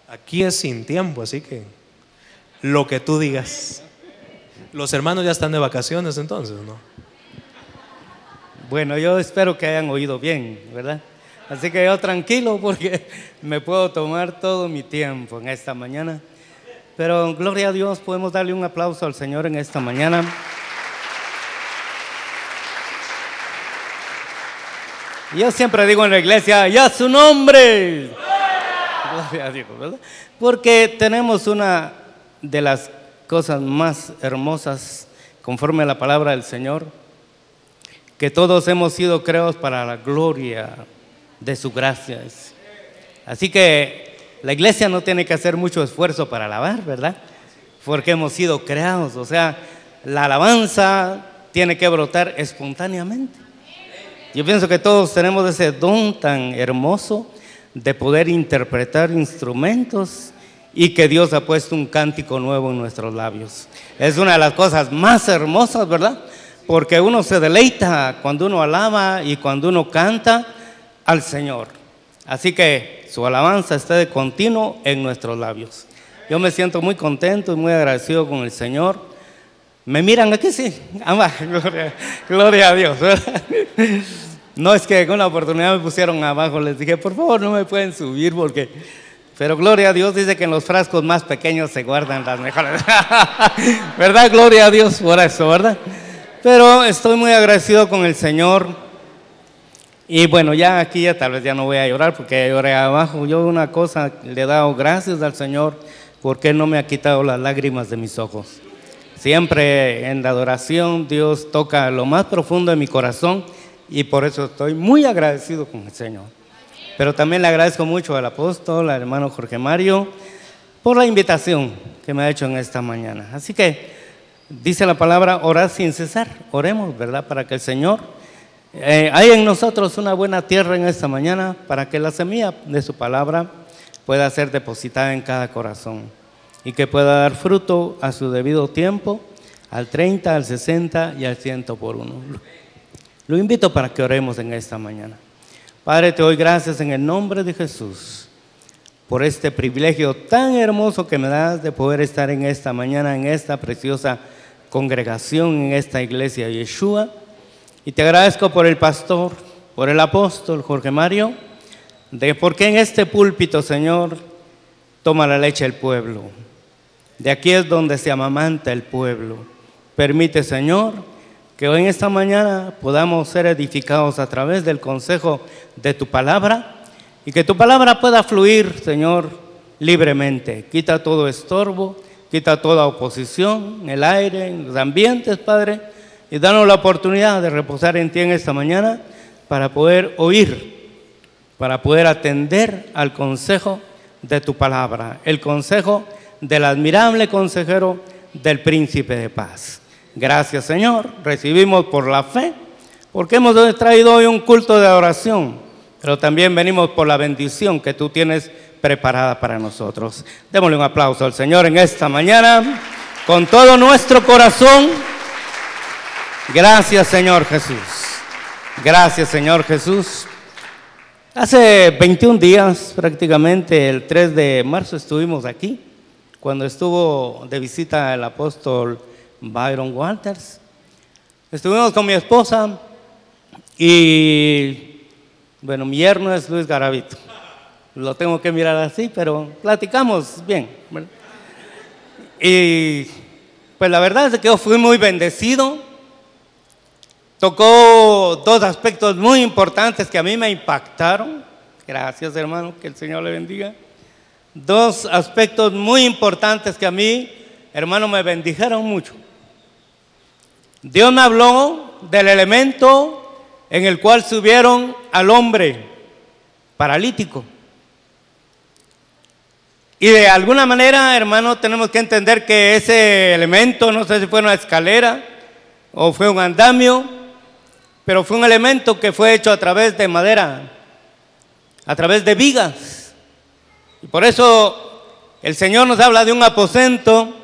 Aquí es sin tiempo, así que lo que tú digas. Los hermanos ya están de vacaciones entonces, ¿no? Bueno, yo espero que hayan oído bien, ¿verdad? Así que yo tranquilo porque me puedo tomar todo mi tiempo en esta mañana. Pero gloria a Dios, podemos darle un aplauso al Señor en esta mañana. Yo siempre digo en la iglesia, ¡ya su nombre! Gloria a Dios, ¿verdad? Porque tenemos una de las cosas más hermosas conforme a la palabra del Señor, que todos hemos sido creados para la gloria de su gracia. Así que la iglesia no tiene que hacer mucho esfuerzo para alabar, ¿verdad? Porque hemos sido creados, o sea, la alabanza tiene que brotar espontáneamente. Yo pienso que todos tenemos ese don tan hermoso de poder interpretar instrumentos y que Dios ha puesto un cántico nuevo en nuestros labios. Es una de las cosas más hermosas, ¿verdad? Porque uno se deleita cuando uno alaba y cuando uno canta al Señor. Así que su alabanza está de continuo en nuestros labios. Yo me siento muy contento y muy agradecido con el Señor. ¿Me miran aquí? Sí. Gloria a Dios, ¿verdad? No, es que en una oportunidad me pusieron abajo, les dije, por favor no me pueden subir porque... Pero gloria a Dios, dice que en los frascos más pequeños se guardan las mejores. ¿Verdad? Gloria a Dios por eso, ¿verdad? Pero estoy muy agradecido con el Señor. Y bueno, ya aquí ya tal vez ya no voy a llorar porque lloré abajo. Yo una cosa, le he dado gracias al Señor porque Él no me ha quitado las lágrimas de mis ojos. Siempre en la adoración Dios toca lo más profundo de mi corazón y por eso estoy muy agradecido con el Señor. Pero también le agradezco mucho al apóstol, al hermano Jorge Mario, por la invitación que me ha hecho en esta mañana. Así que dice la palabra, orar sin cesar. Oremos, ¿verdad? Para que el Señor haya en nosotros una buena tierra en esta mañana, para que la semilla de su palabra pueda ser depositada en cada corazón y que pueda dar fruto a su debido tiempo, al 30, al 60 y al 100 por uno. Lo invito para que oremos en esta mañana. Padre, te doy gracias en el nombre de Jesús por este privilegio tan hermoso que me das de poder estar en esta mañana, en esta preciosa congregación, en esta iglesia de Yeshua. Y te agradezco por el pastor, por el apóstol Jorge Mario, porque en este púlpito, Señor, toma la leche el pueblo. De aquí es donde se amamanta el pueblo. Permite, Señor, que hoy en esta mañana podamos ser edificados a través del consejo de tu palabra y que tu palabra pueda fluir, Señor, libremente. Quita todo estorbo, quita toda oposición en el aire, en los ambientes, Padre, y danos la oportunidad de reposar en ti en esta mañana para poder oír, para poder atender al consejo de tu palabra, el consejo del admirable consejero del príncipe de paz. Gracias, Señor, recibimos por la fe, porque hemos traído hoy un culto de adoración, pero también venimos por la bendición que tú tienes preparada para nosotros. Démosle un aplauso al Señor en esta mañana, con todo nuestro corazón. Gracias, Señor Jesús. Gracias, Señor Jesús. Hace 21 días, prácticamente el 3 de marzo, estuvimos aquí, cuando estuvo de visita el apóstol Byron Walters. Estuvimos con mi esposa y, bueno, mi yerno es Luis Garavito. Lo tengo que mirar así, pero platicamos bien, ¿verdad? Y pues la verdad es que yo fui muy bendecido. Tocó dos aspectos muy importantes que a mí me impactaron. Gracias, hermano, que el Señor le bendiga. Dos aspectos muy importantes que a mí, hermano, me bendijeron mucho. Dios me habló del elemento en el cual subieron al hombre paralítico. Y de alguna manera, hermano, tenemos que entender que ese elemento, no sé si fue una escalera o fue un andamio, pero fue un elemento que fue hecho a través de madera, a través de vigas. Y por eso el Señor nos habla de un aposento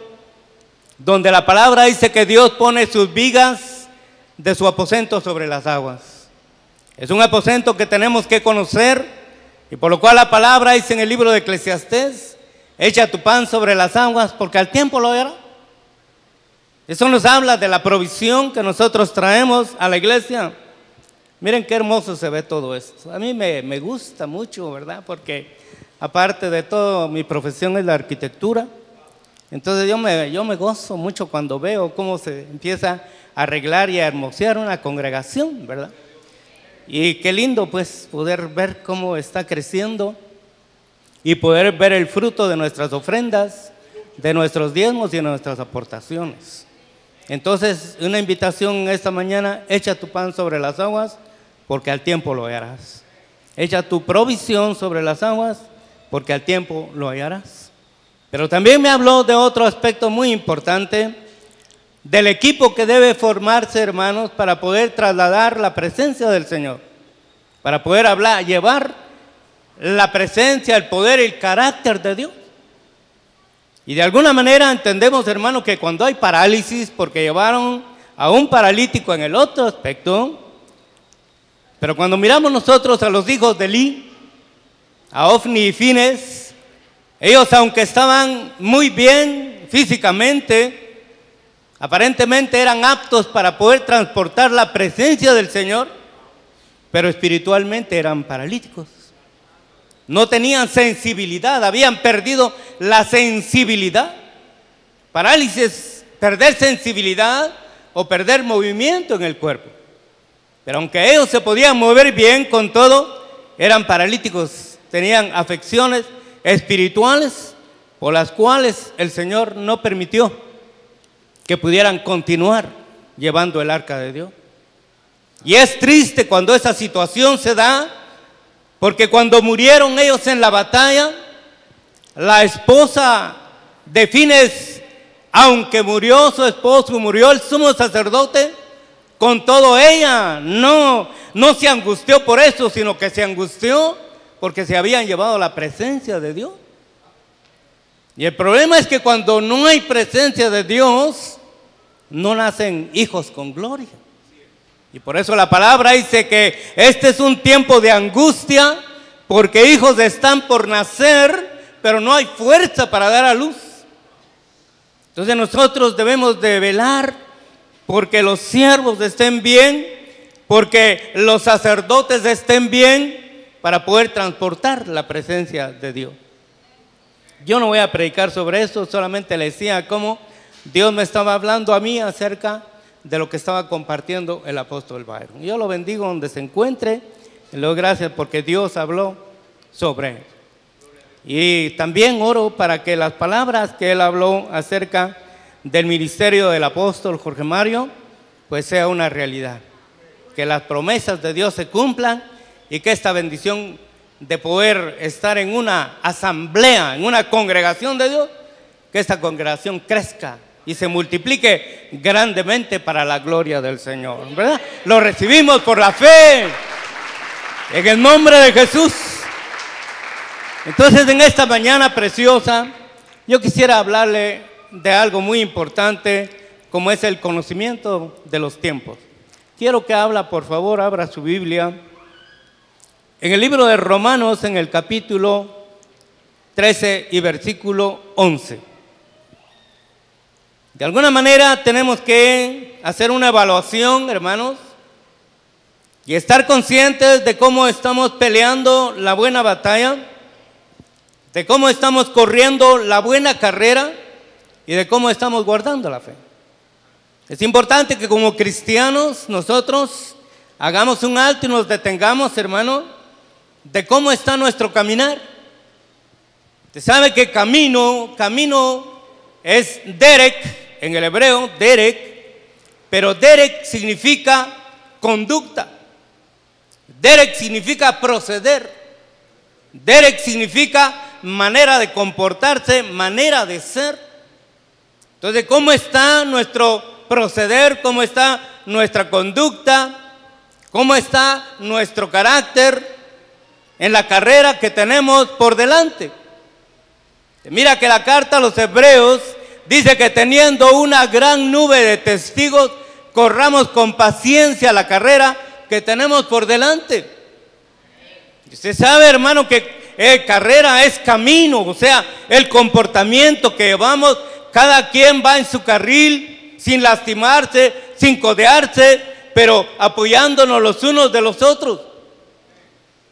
donde la palabra dice que Dios pone sus vigas de su aposento sobre las aguas. Es un aposento que tenemos que conocer Y por lo cual la palabra dice en el libro de Eclesiastés: echa tu pan sobre las aguas, porque al tiempo lo hará. Eso nos habla de la provisión que nosotros traemos a la iglesia. Miren qué hermoso se ve todo esto. A mí me gusta mucho, ¿verdad? Porque aparte de todo, mi profesión es la arquitectura. Entonces yo me gozo mucho cuando veo cómo se empieza a arreglar y a hermosear una congregación, ¿verdad? Y qué lindo pues poder ver cómo está creciendo y poder ver el fruto de nuestras ofrendas, de nuestros diezmos y de nuestras aportaciones. Entonces, una invitación esta mañana: echa tu pan sobre las aguas, porque al tiempo lo hallarás. Echa tu provisión sobre las aguas, porque al tiempo lo hallarás. Pero también me habló de otro aspecto muy importante, del equipo que debe formarse, hermanos, para poder trasladar la presencia del Señor, para poder hablar, llevar la presencia, el poder y el carácter de Dios. Y de alguna manera entendemos, hermanos, que cuando hay parálisis, porque llevaron a un paralítico en el otro aspecto, pero cuando miramos nosotros a los hijos de Eli, a Ofni y Fines, ellos, aunque estaban muy bien físicamente, aparentemente eran aptos para poder transportar la presencia del Señor, pero espiritualmente eran paralíticos. No tenían sensibilidad, habían perdido la sensibilidad. Parálisis, perder sensibilidad o perder movimiento en el cuerpo. Pero aunque ellos se podían mover bien con todo, eran paralíticos, tenían afecciones espirituales por las cuales el Señor no permitió que pudieran continuar llevando el arca de Dios. Y es triste cuando esa situación se da, porque cuando murieron ellos en la batalla, la esposa de Fines, aunque murió su esposo, murió el sumo sacerdote, con todo ella no se angustió por eso, sino que se angustió porque se habían llevado la presencia de Dios. Y el problema es que cuando no hay presencia de Dios, no nacen hijos con gloria. Y por eso la palabra dice que este es un tiempo de angustia, porque hijos están por nacer, pero no hay fuerza para dar a luz. Entonces nosotros debemos de velar porque los siervos estén bien, porque los sacerdotes estén bien, para poder transportar la presencia de Dios. Yo no voy a predicar sobre eso, solamente le decía cómo Dios me estaba hablando a mí acerca de lo que estaba compartiendo el apóstol Byron. Yo lo bendigo donde se encuentre, y le doy gracias porque Dios habló sobre él. Y también oro para que las palabras que él habló acerca del ministerio del apóstol Jorge Mario, pues sea una realidad. Que las promesas de Dios se cumplan y que esta bendición de poder estar en una asamblea, en una congregación de Dios, que esta congregación crezca y se multiplique grandemente para la gloria del Señor, ¿verdad? Lo recibimos por la fe, en el nombre de Jesús. Entonces, en esta mañana preciosa, yo quisiera hablarle de algo muy importante, como es el conocimiento de los tiempos. Quiero que por favor, abra su Biblia en el libro de Romanos, en el capítulo 13 y versículo 11. De alguna manera tenemos que hacer una evaluación, hermanos, y estar conscientes de cómo estamos peleando la buena batalla, de cómo estamos corriendo la buena carrera y de cómo estamos guardando la fe. Es importante que como cristianos nosotros hagamos un alto y nos detengamos, hermano, de cómo está nuestro caminar. Usted sabe que camino es derek, en el hebreo, derek, pero derek significa conducta. Derek significa proceder. Derek significa manera de comportarse, manera de ser. Entonces, ¿cómo está nuestro proceder? ¿Cómo está nuestra conducta? ¿Cómo está nuestro carácter en la carrera que tenemos por delante? Mira que la carta a los Hebreos dice que teniendo una gran nube de testigos, corramos con paciencia la carrera que tenemos por delante. Usted sabe, hermano, que carrera es camino, o sea, el comportamiento que llevamos, cada quien va en su carril, sin lastimarse, sin codearse, pero apoyándonos los unos de los otros.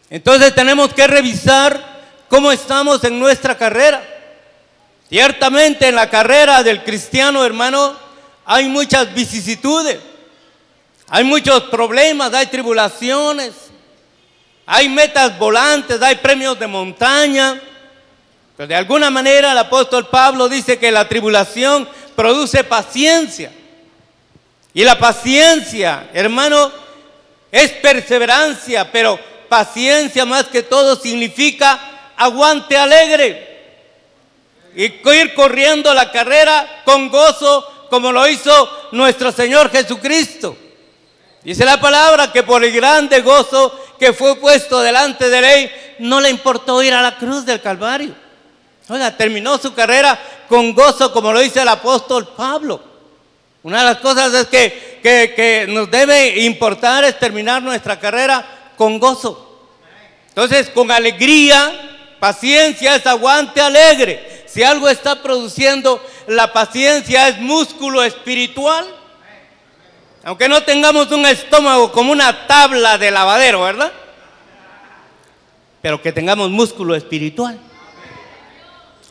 Entonces tenemos que revisar cómo estamos en nuestra carrera. Ciertamente en la carrera del cristiano, hermano, hay muchas vicisitudes, hay muchos problemas, hay tribulaciones, hay metas volantes, hay premios de montaña. Pero de alguna manera el apóstol Pablo dice que la tribulación produce paciencia. Y la paciencia, hermano, es perseverancia, pero paciencia más que todo significa aguante alegre. Y ir corriendo la carrera con gozo, como lo hizo nuestro Señor Jesucristo. Dice la palabra que por el grande gozo que fue puesto delante de él, no le importó ir a la cruz del Calvario. Oiga, terminó su carrera con gozo, como lo dice el apóstol Pablo. Una de las cosas es que nos debe importar es terminar nuestra carrera con gozo. Entonces, con alegría, paciencia es aguante alegre. Si algo está produciendo la paciencia es músculo espiritual. Aunque no tengamos un estómago como una tabla de lavadero, ¿verdad? Pero que tengamos músculo espiritual.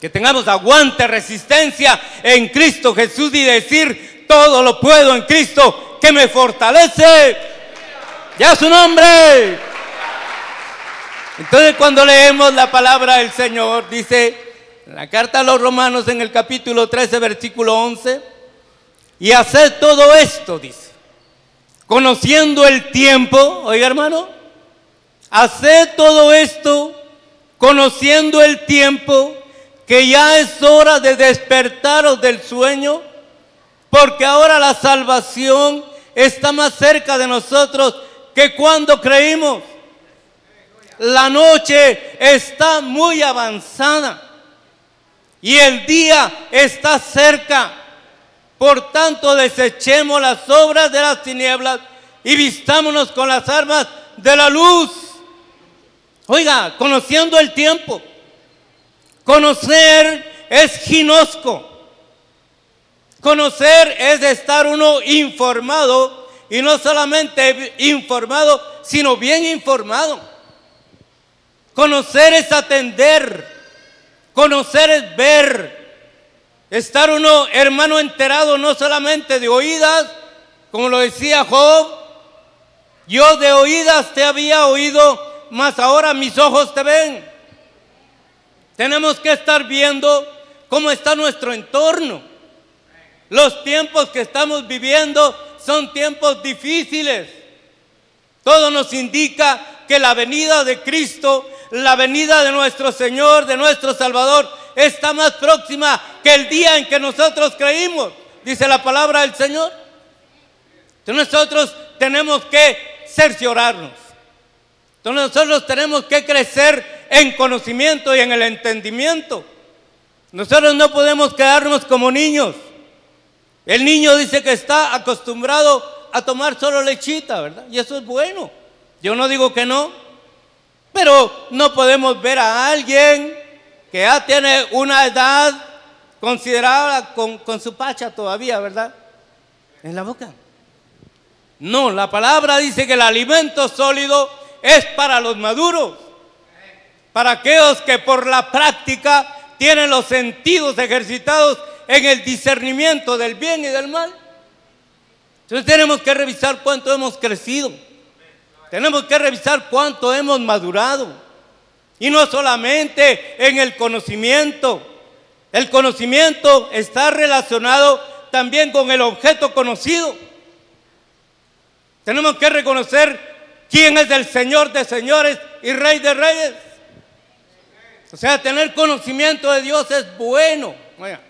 Que tengamos aguante, resistencia en Cristo Jesús y decir, todo lo puedo en Cristo que me fortalece. ¡Ya su nombre! Entonces cuando leemos la palabra del Señor, dice en la carta a los Romanos en el capítulo 13, versículo 11, y haced todo esto, dice, conociendo el tiempo, oiga hermano, haced todo esto, conociendo el tiempo, que ya es hora de despertaros del sueño, porque ahora la salvación está más cerca de nosotros que cuando creímos. La noche está muy avanzada y el día está cerca. Por tanto, desechemos las obras de las tinieblas y vistámonos con las armas de la luz. Oiga, conociendo el tiempo. Conocer es ginosco. Conocer es de estar uno informado, y no solamente informado, sino bien informado. Conocer es atender, conocer es ver, estar uno, hermano, enterado no solamente de oídas, como lo decía Job, yo de oídas te había oído, mas ahora mis ojos te ven. Tenemos que estar viendo cómo está nuestro entorno. Los tiempos que estamos viviendo son tiempos difíciles. Todo nos indica que la venida de Cristo, la venida de nuestro Señor, de nuestro Salvador, está más próxima que el día en que nosotros creímos, dice la palabra del Señor. Entonces nosotros tenemos que cerciorarnos. Entonces nosotros tenemos que crecer en conocimiento y en el entendimiento. Nosotros no podemos quedarnos como niños. El niño dice que está acostumbrado a tomar solo lechita, ¿verdad? Y eso es bueno. Yo no digo que no, pero no podemos ver a alguien que ya tiene una edad considerable con su pacha todavía, ¿verdad? En la boca. No, la palabra dice que el alimento sólido es para los maduros, para aquellos que por la práctica tienen los sentidos ejercitados en el discernimiento del bien y del mal. Entonces tenemos que revisar cuánto hemos crecido. Tenemos que revisar cuánto hemos madurado. Y no solamente en el conocimiento. El conocimiento está relacionado también con el objeto conocido. Tenemos que reconocer quién es el Señor de señores y Rey de reyes. O sea, tener conocimiento de Dios es bueno. Oiga,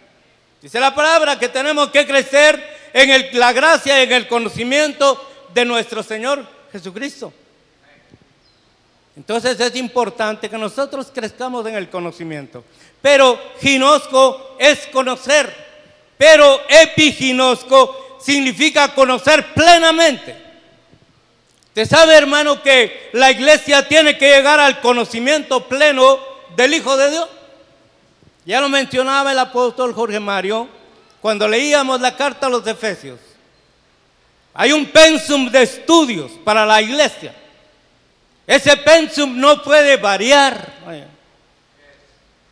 dice la palabra que tenemos que crecer en la gracia y en el conocimiento de nuestro Señor Jesucristo. Entonces es importante que nosotros crezcamos en el conocimiento. Pero ginosco es conocer, pero epiginosco significa conocer plenamente. Usted sabe, hermano, que la iglesia tiene que llegar al conocimiento pleno del Hijo de Dios. Ya lo mencionaba el apóstol Jorge Mario cuando leíamos la carta a los Efesios. Hay un pensum de estudios para la iglesia. Ese pensum no puede variar.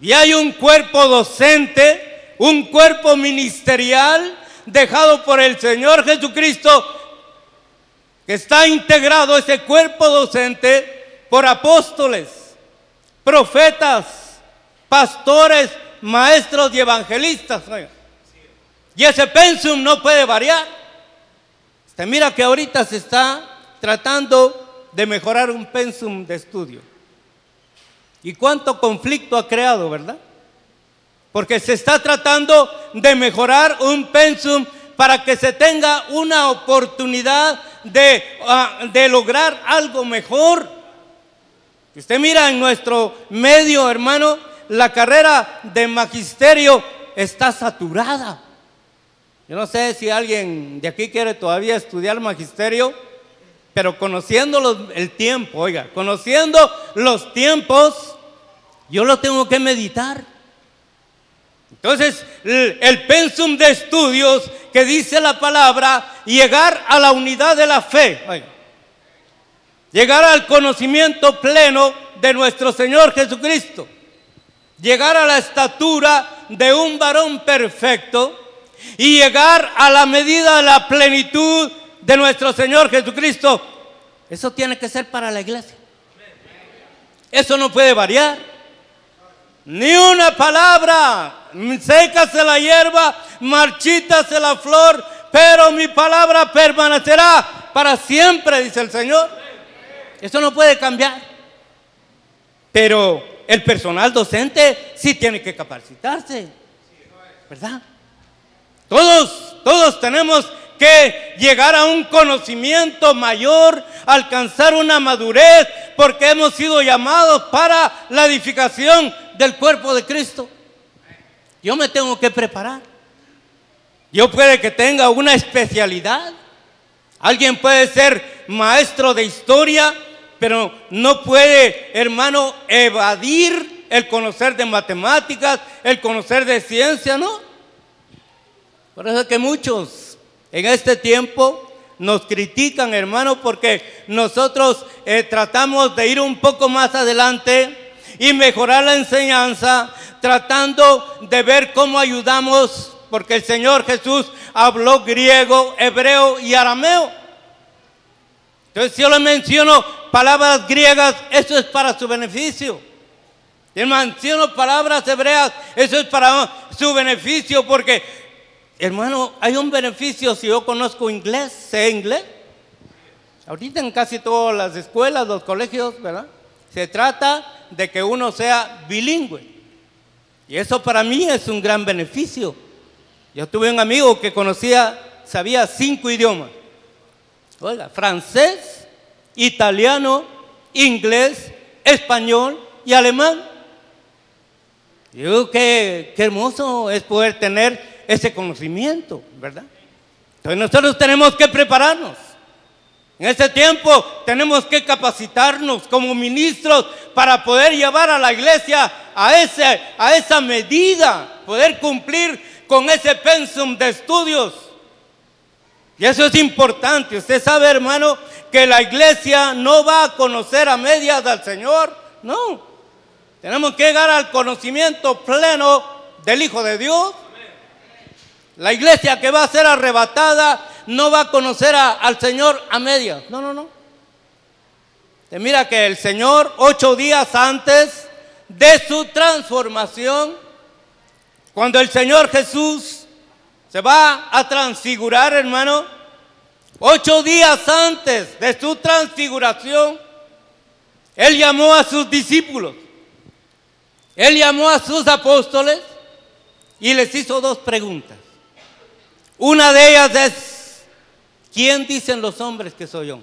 Y hay un cuerpo docente, un cuerpo ministerial dejado por el Señor Jesucristo, que está integrado ese cuerpo docente por apóstoles, profetas, pastores, maestros y evangelistas. Y ese pensum no puede variar. Usted mira que ahorita se está tratando de mejorar un pensum de estudio. ¿Y cuánto conflicto ha creado, verdad? Porque se está tratando de mejorar un pensum para que se tenga una oportunidad de lograr algo mejor. Usted mira en nuestro medio, hermano, la carrera de magisterio está saturada. Yo no sé si alguien de aquí quiere todavía estudiar magisterio, pero conociendo el tiempo, oiga, conociendo los tiempos, yo lo tengo que meditar. Entonces, el pensum de estudios que dice la palabra, llegar a la unidad de la fe, oiga, llegar al conocimiento pleno de nuestro Señor Jesucristo, llegar a la estatura de un varón perfecto y llegar a la medida de la plenitud de nuestro Señor Jesucristo. Eso tiene que ser para la iglesia. Eso no puede variar. Ni una palabra. Sécase la hierba, marchítase la flor, pero mi palabra permanecerá para siempre, dice el Señor. Eso no puede cambiar. Pero el personal docente sí tiene que capacitarse, ¿verdad? Todos tenemos que llegar a un conocimiento mayor, alcanzar una madurez, porque hemos sido llamados para la edificación del cuerpo de Cristo. Yo me tengo que preparar. Yo puede que tenga una especialidad. Alguien puede ser maestro de historia, pero no puede, hermano, evadir el conocer de matemáticas, el conocer de ciencia, ¿no? Por eso es que muchos en este tiempo nos critican, hermano, porque nosotros tratamos de ir un poco más adelante y mejorar la enseñanza, tratando de ver cómo ayudamos, porque el Señor Jesús habló griego, hebreo y arameo. Entonces, si yo le menciono palabras griegas, eso es para su beneficio. Si le menciono palabras hebreas, eso es para su beneficio, porque, hermano, hay un beneficio si yo conozco inglés, sé inglés. Ahorita en casi todas las escuelas, los colegios, ¿verdad? Se trata de que uno sea bilingüe. Y eso para mí es un gran beneficio. Yo tuve un amigo que sabía 5 idiomas. Oiga, francés, italiano, inglés, español y alemán. Yo digo qué hermoso es poder tener ese conocimiento, ¿verdad? Entonces nosotros tenemos que prepararnos. En este tiempo tenemos que capacitarnos como ministros para poder llevar a la iglesia a esa medida, poder cumplir con ese pensum de estudios. Y eso es importante. Usted sabe, hermano, que la iglesia no va a conocer a medias al Señor. No. Tenemos que llegar al conocimiento pleno del Hijo de Dios. La iglesia que va a ser arrebatada no va a conocer al Señor a medias. No. Mira que el Señor, 8 días antes de su transformación, cuando el Señor Jesús se va a transfigurar, hermano, 8 días antes de su transfiguración, Él llamó a sus discípulos, Él llamó a sus apóstoles y les hizo 2 preguntas. Una de ellas es: ¿quién dicen los hombres que soy yo?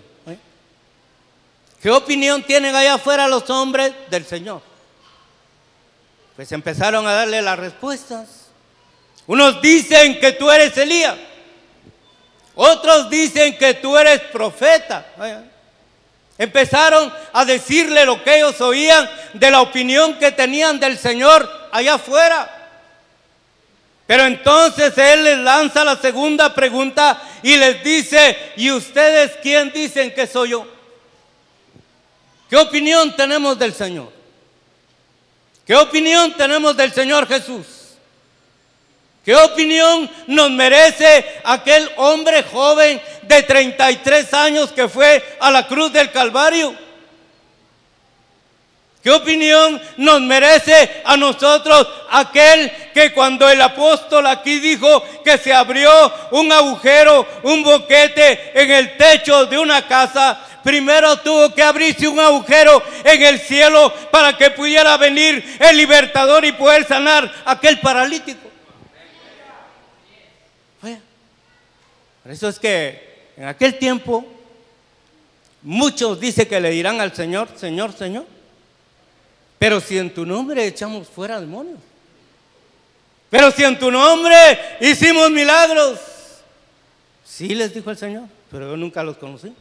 ¿Qué opinión tienen allá afuera los hombres del Señor? Pues empezaron a darle las respuestas. Unos dicen que tú eres Elías. Otros dicen que tú eres profeta. Empezaron a decirle lo que ellos oían de la opinión que tenían del Señor allá afuera. Pero entonces Él les lanza la segunda pregunta y les dice: ¿y ustedes quién dicen que soy yo? ¿Qué opinión tenemos del Señor? ¿Qué opinión tenemos del Señor Jesús? ¿Qué opinión nos merece aquel hombre joven de 33 años que fue a la cruz del Calvario? ¿Qué opinión nos merece a nosotros aquel que cuando el apóstol aquí dijo que se abrió un agujero, un boquete en el techo de una casa, primero tuvo que abrirse un agujero en el cielo para que pudiera venir el libertador y poder sanar a aquel paralítico? Por eso es que en aquel tiempo muchos dicen que le dirán al Señor: Señor, Señor, pero si en tu nombre echamos fuera demonios, pero si en tu nombre hicimos milagros. Sí, les dijo el Señor, pero yo nunca los conocí.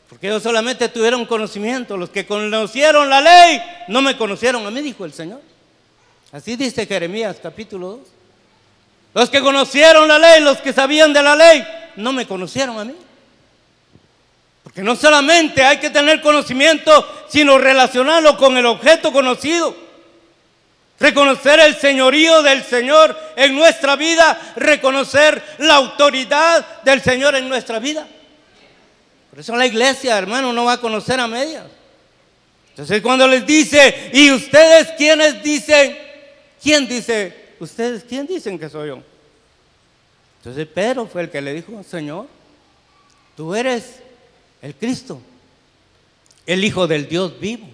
Porque ellos solamente tuvieron conocimiento. Los que conocieron la ley no me conocieron a mí, dijo el Señor. Así dice Jeremías capítulo 2. Los que conocieron la ley, los que sabían de la ley, no me conocieron a mí. Porque no solamente hay que tener conocimiento, sino relacionarlo con el objeto conocido. Reconocer el señorío del Señor en nuestra vida, reconocer la autoridad del Señor en nuestra vida. Por eso la iglesia, hermano, no va a conocer a medias. Entonces cuando les dice: ¿y ustedes quiénes dicen? ¿Quién dice? ¿Ustedes quién dicen que soy yo? Entonces Pedro fue el que le dijo: Señor, tú eres el Cristo, el Hijo del Dios vivo.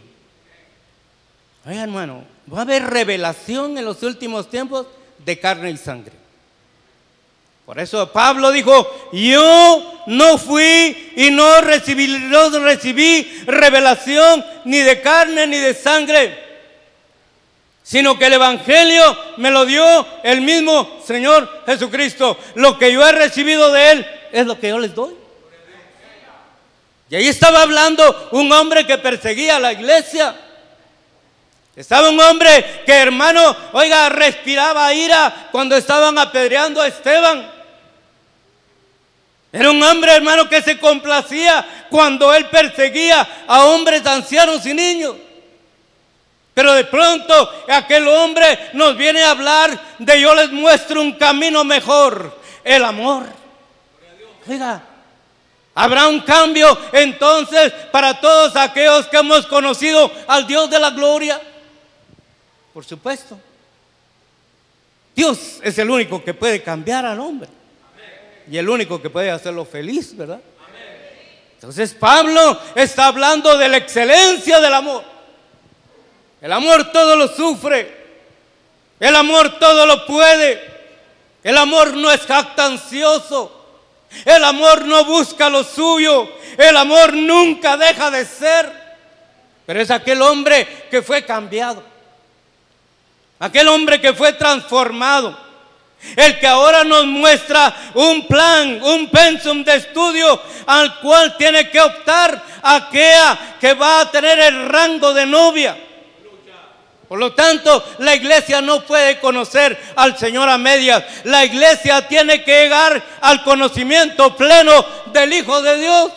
Oiga, hermano, va a haber revelación en los últimos tiempos de carne y sangre. Por eso Pablo dijo: yo no fui y no recibí revelación ni de carne ni de sangre, sino que el Evangelio me lo dio el mismo Señor Jesucristo. Lo que yo he recibido de Él es lo que yo les doy. Y ahí estaba hablando un hombre que perseguía a la iglesia. Estaba un hombre que, hermano, oiga, respiraba ira cuando estaban apedreando a Esteban. Era un hombre, hermano, que se complacía cuando él perseguía a hombres, ancianos y niños. Pero de pronto aquel hombre nos viene a hablar de: yo les muestro un camino mejor, el amor. Oiga, habrá un cambio entonces para todos aquellos que hemos conocido al Dios de la gloria. Por supuesto, Dios es el único que puede cambiar al hombre y el único que puede hacerlo feliz, ¿verdad? Entonces Pablo está hablando de la excelencia del amor. El amor todo lo sufre, el amor todo lo puede, el amor no es jactancioso, el amor no busca lo suyo, el amor nunca deja de ser. Pero es aquel hombre que fue cambiado, aquel hombre que fue transformado, el que ahora nos muestra un plan, un pensum de estudio al cual tiene que optar aquella que va a tener el rango de novia. Por lo tanto, la iglesia no puede conocer al Señor a medias. La iglesia tiene que llegar al conocimiento pleno del Hijo de Dios.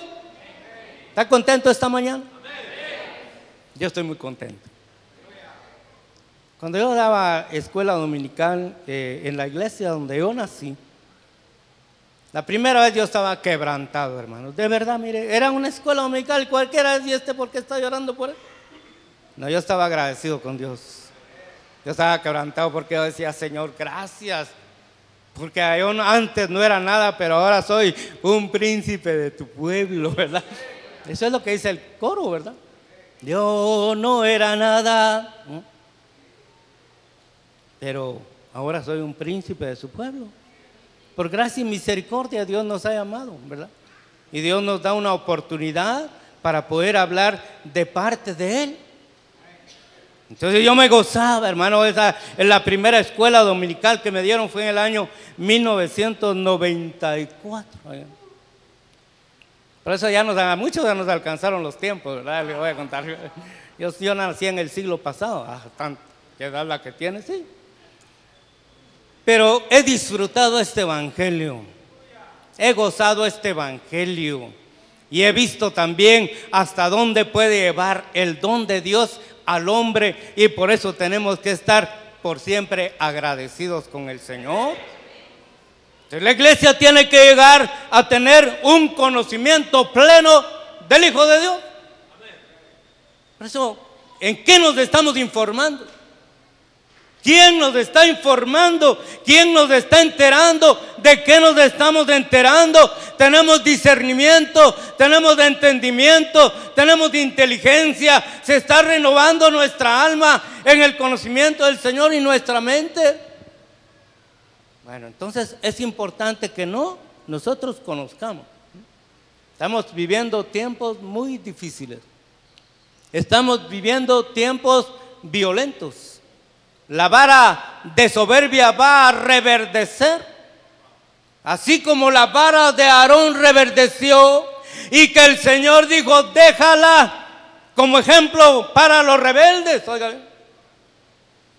¿Está contento esta mañana? Yo estoy muy contento. Cuando yo daba escuela dominical en la iglesia donde yo nací, la primera vez yo estaba quebrantado, hermanos. De verdad, mire, era una escuela dominical. Cualquiera decía: ¿por qué está llorando por él? No, yo estaba agradecido con Dios. Yo estaba quebrantado porque yo decía: Señor, gracias. Porque yo antes no era nada, pero ahora soy un príncipe de tu pueblo, ¿verdad? Eso es lo que dice el coro, ¿verdad? Yo no era nada, ¿no? Pero ahora soy un príncipe de su pueblo. Por gracia y misericordia Dios nos ha llamado, ¿verdad? Y Dios nos da una oportunidad para poder hablar de parte de Él. Entonces yo me gozaba, hermano. En la primera escuela dominical que me dieron fue en el año 1994. Por eso a muchos ya nos alcanzaron los tiempos, ¿verdad? Les voy a contar. Yo nací en el siglo pasado, ¿qué edad la que tiene? Sí. Pero he disfrutado este evangelio, he gozado este evangelio y he visto también hasta dónde puede llevar el don de Dios al hombre, y por eso tenemos que estar por siempre agradecidos con el Señor. Entonces, la iglesia tiene que llegar a tener un conocimiento pleno del Hijo de Dios. Por eso, ¿en qué nos estamos informando? ¿Quién nos está informando? ¿Quién nos está enterando? ¿De qué nos estamos enterando? Tenemos discernimiento, tenemos entendimiento, tenemos inteligencia. Se está renovando nuestra alma en el conocimiento del Señor y nuestra mente. Bueno, entonces es importante que nosotros conozcamos. Estamos viviendo tiempos muy difíciles. Estamos viviendo tiempos violentos. La vara de soberbia va a reverdecer, así como la vara de Aarón reverdeció, y que el Señor dijo: déjala como ejemplo para los rebeldes. Oiga,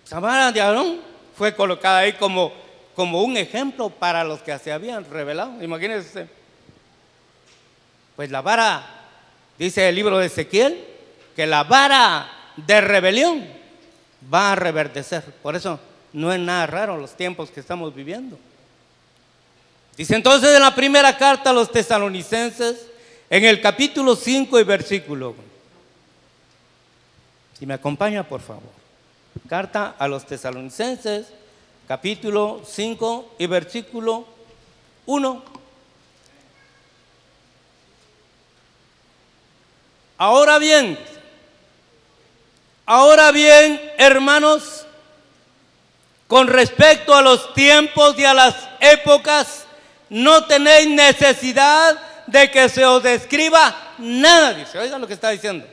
esa vara de Aarón fue colocada ahí como un ejemplo para los que se habían rebelado. Imagínense. Pues la vara, dice el libro de Ezequiel, que la vara de rebelión va a reverdecer. Por eso no es nada raro los tiempos que estamos viviendo. Dice entonces en la primera carta a los tesalonicenses, en el capítulo 5 y versículo. Si me acompaña, por favor. Carta a los tesalonicenses, capítulo 5 y versículo 1. Ahora bien, hermanos, con respecto a los tiempos y a las épocas, no tenéis necesidad de que se os escriba nada. Dice, oigan lo que está diciendo.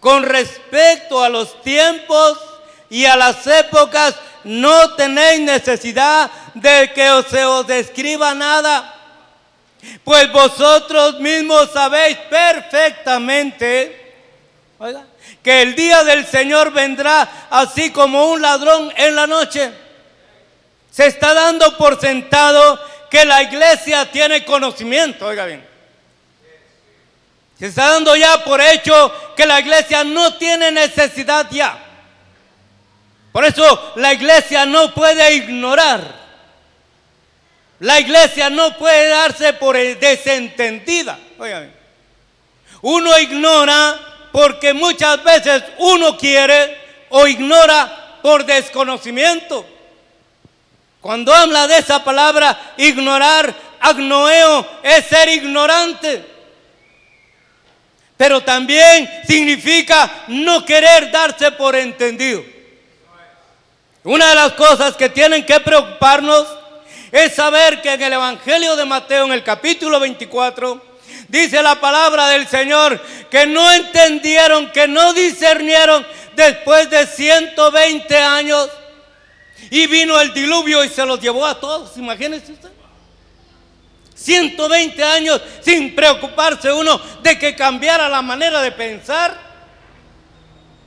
Con respecto a los tiempos y a las épocas, no tenéis necesidad de que se os escriba nada, pues vosotros mismos sabéis perfectamente, oiga, que el día del Señor vendrá así como un ladrón en la noche. Se está dando por sentado que la iglesia tiene conocimiento, oiga bien. Se está dando ya por hecho que la iglesia no tiene necesidad ya. Por eso la iglesia no puede ignorar. La iglesia no puede darse por desentendida. Oiga bien. Uno ignora porque muchas veces uno quiere o ignora por desconocimiento. Cuando habla de esa palabra ignorar, agnoeo, es ser ignorante. Pero también significa no querer darse por entendido. Una de las cosas que tienen que preocuparnos es saber que en el Evangelio de Mateo, en el capítulo 24, dice la palabra del Señor que no entendieron, que no discernieron después de 120 años, y vino el diluvio y se los llevó a todos. Imagínense usted. 120 años sin preocuparse uno de que cambiara la manera de pensar.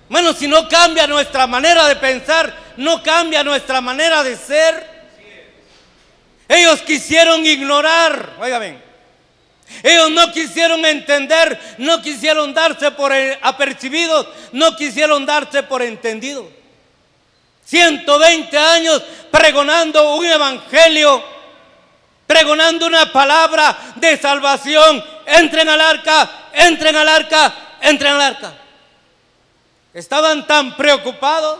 Bueno, si no cambia nuestra manera de pensar, no cambia nuestra manera de ser. Ellos quisieron ignorar, oigan, ellos no quisieron entender, no quisieron darse por apercibidos, no quisieron darse por entendidos. 120 años pregonando un evangelio, pregonando una palabra de salvación. Entren al arca, entren al arca, entren al arca. Estaban tan preocupados,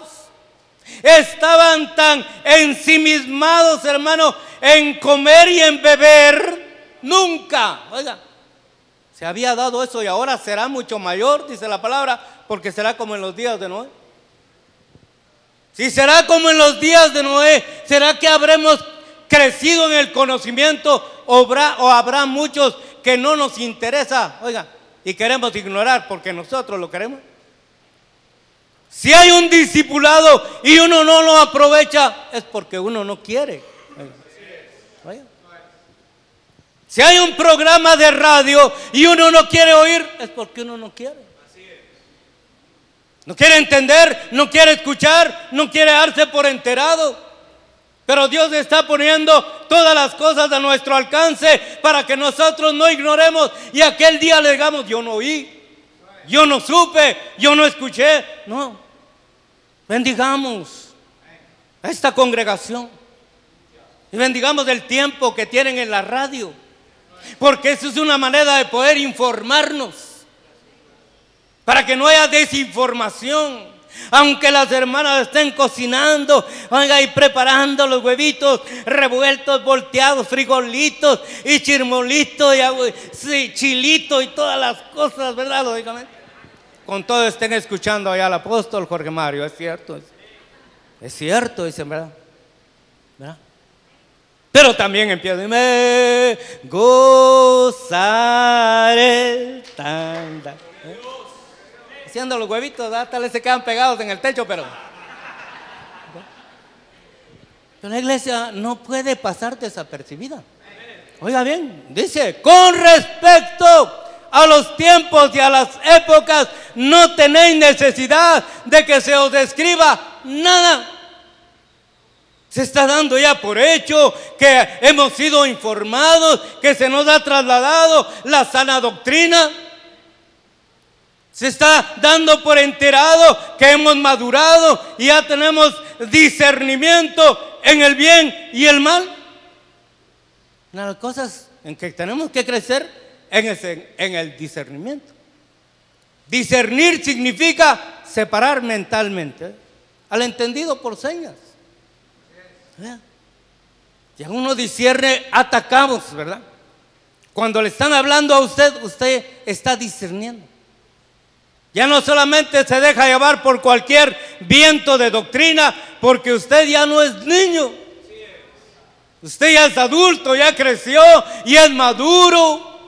estaban tan ensimismados, hermano, en comer y en beber. Nunca, oiga, se había dado eso y ahora será mucho mayor, dice la palabra, porque será como en los días de Noé. Si será como en los días de Noé, ¿será que habremos crecido en el conocimiento o habrá muchos que no nos interesa, oiga, y queremos ignorar porque nosotros lo queremos? Si hay un discipulado y uno no lo aprovecha, es porque uno no quiere. Oiga. Si hay un programa de radio y uno no quiere oír, es porque uno no quiere. No quiere entender, no quiere escuchar, no quiere darse por enterado. Pero Dios está poniendo todas las cosas a nuestro alcance para que nosotros no ignoremos y aquel día le digamos: yo no oí, yo no supe, yo no escuché. No, bendigamos a esta congregación y bendigamos el tiempo que tienen en la radio, porque eso es una manera de poder informarnos, para que no haya desinformación. Aunque las hermanas estén cocinando, oiga, y preparando los huevitos revueltos, volteados, frijolitos y chirmolitos y chilitos y todas las cosas, ¿verdad? Lógicamente, con todo estén escuchando allá al apóstol Jorge Mario. Es cierto, dicen, ¿verdad? Pero también empieza: me gozaré tanta. Haciendo los huevitos, tal vez se quedan pegados en el techo, pero la iglesia no puede pasar desapercibida. Oiga bien, dice: con respecto a los tiempos y a las épocas, no tenéis necesidad de que se os escriba nada. Se está dando ya por hecho que hemos sido informados, que se nos ha trasladado la sana doctrina. Se está dando por enterado que hemos madurado y ya tenemos discernimiento en el bien y el mal. Una de las cosas en que tenemos que crecer en el discernimiento. Discernir significa separar mentalmente al entendido por señas. Ya uno discierne atacados, ¿verdad? Cuando le están hablando a usted, usted está discerniendo. Ya no solamente se deja llevar por cualquier viento de doctrina, porque usted ya no es niño. Usted ya es adulto, ya creció y es maduro.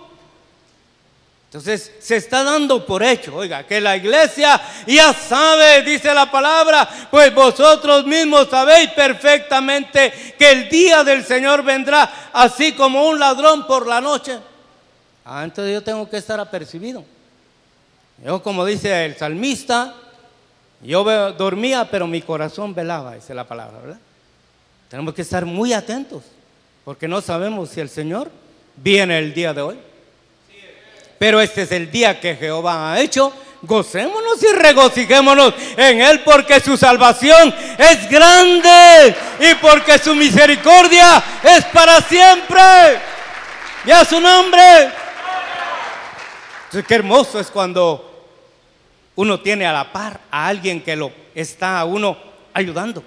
Entonces se está dando por hecho, oiga, que la iglesia ya sabe, dice la palabra: pues vosotros mismos sabéis perfectamente que el día del Señor vendrá así como un ladrón por la noche. Entonces yo tengo que estar apercibido. Yo, como dice el salmista, yo dormía, pero mi corazón velaba, dice la palabra, ¿verdad? Tenemos que estar muy atentos, porque no sabemos si el Señor viene el día de hoy. Pero este es el día que Jehová ha hecho. Gocémonos y regocijémonos en Él, porque su salvación es grande y porque su misericordia es para siempre. Y a su nombre. Entonces, qué hermoso es cuando uno tiene a la par a alguien que lo está a uno ayudando.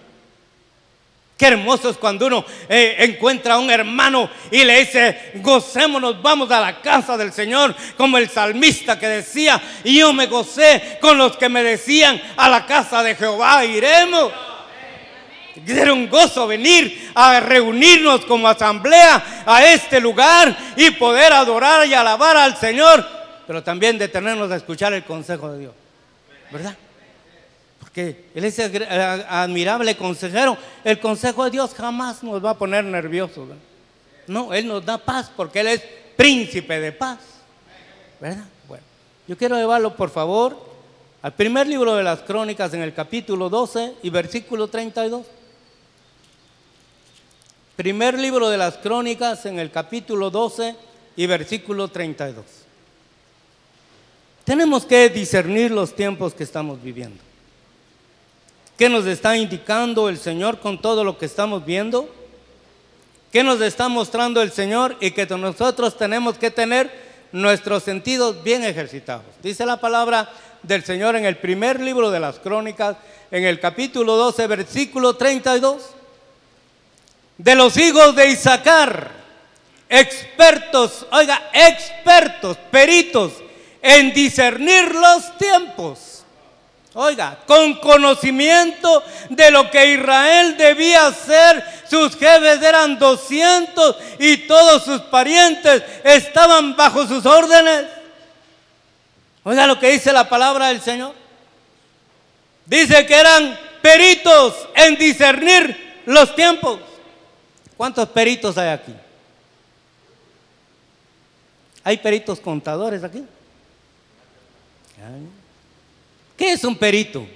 Qué hermoso es cuando uno encuentra a un hermano y le dice: gocémonos, vamos a la casa del Señor, como el salmista que decía: y yo me gocé con los que me decían, a la casa de Jehová iremos. Era un gozo venir a reunirnos como asamblea a este lugar y poder adorar y alabar al Señor, pero también detenernos a escuchar el consejo de Dios, ¿verdad? Porque Él es admirable consejero. El consejo de Dios jamás nos va a poner nerviosos, ¿verdad? No, Él nos da paz porque Él es príncipe de paz, ¿verdad? Bueno, yo quiero llevarlo, por favor, al primer libro de las Crónicas, en el capítulo 12 y versículo 32. Primer libro de las Crónicas, en el capítulo 12 y versículo 32. Tenemos que discernir los tiempos que estamos viviendo. ¿Qué nos está indicando el Señor con todo lo que estamos viendo? ¿Qué nos está mostrando el Señor? Y que nosotros tenemos que tener nuestros sentidos bien ejercitados. Dice la palabra del Señor en el primer libro de las Crónicas, en el capítulo 12, versículo 32. De los hijos de Isaacar, expertos, oiga, expertos, peritos en discernir los tiempos. Oiga, con conocimiento de lo que Israel debía hacer. Sus jefes eran 200 y todos sus parientes estaban bajo sus órdenes. Oiga lo que dice la palabra del Señor. Dice que eran peritos en discernir los tiempos. ¿Cuántos peritos hay aquí? ¿Hay peritos contadores aquí? ¿Qué es un perito?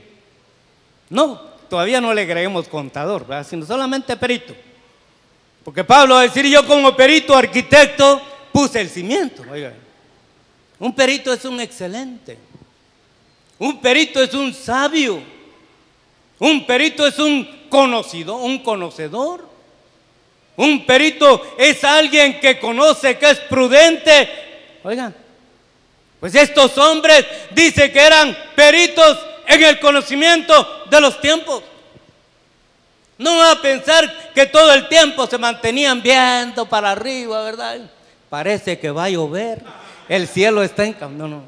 No, todavía no le agreguemos contador, ¿verdad? Sino solamente perito. Porque Pablo va a decir, yo como perito arquitecto puse el cimiento. Oiga, un perito es un excelente. Un perito es un sabio. Un perito es un conocedor. Un perito es alguien que conoce, que es prudente. Oigan, pues estos hombres dice que eran peritos en el conocimiento de los tiempos. No va a pensar que todo el tiempo se mantenían viendo para arriba, ¿verdad? Parece que va a llover, el cielo está en cambio. No.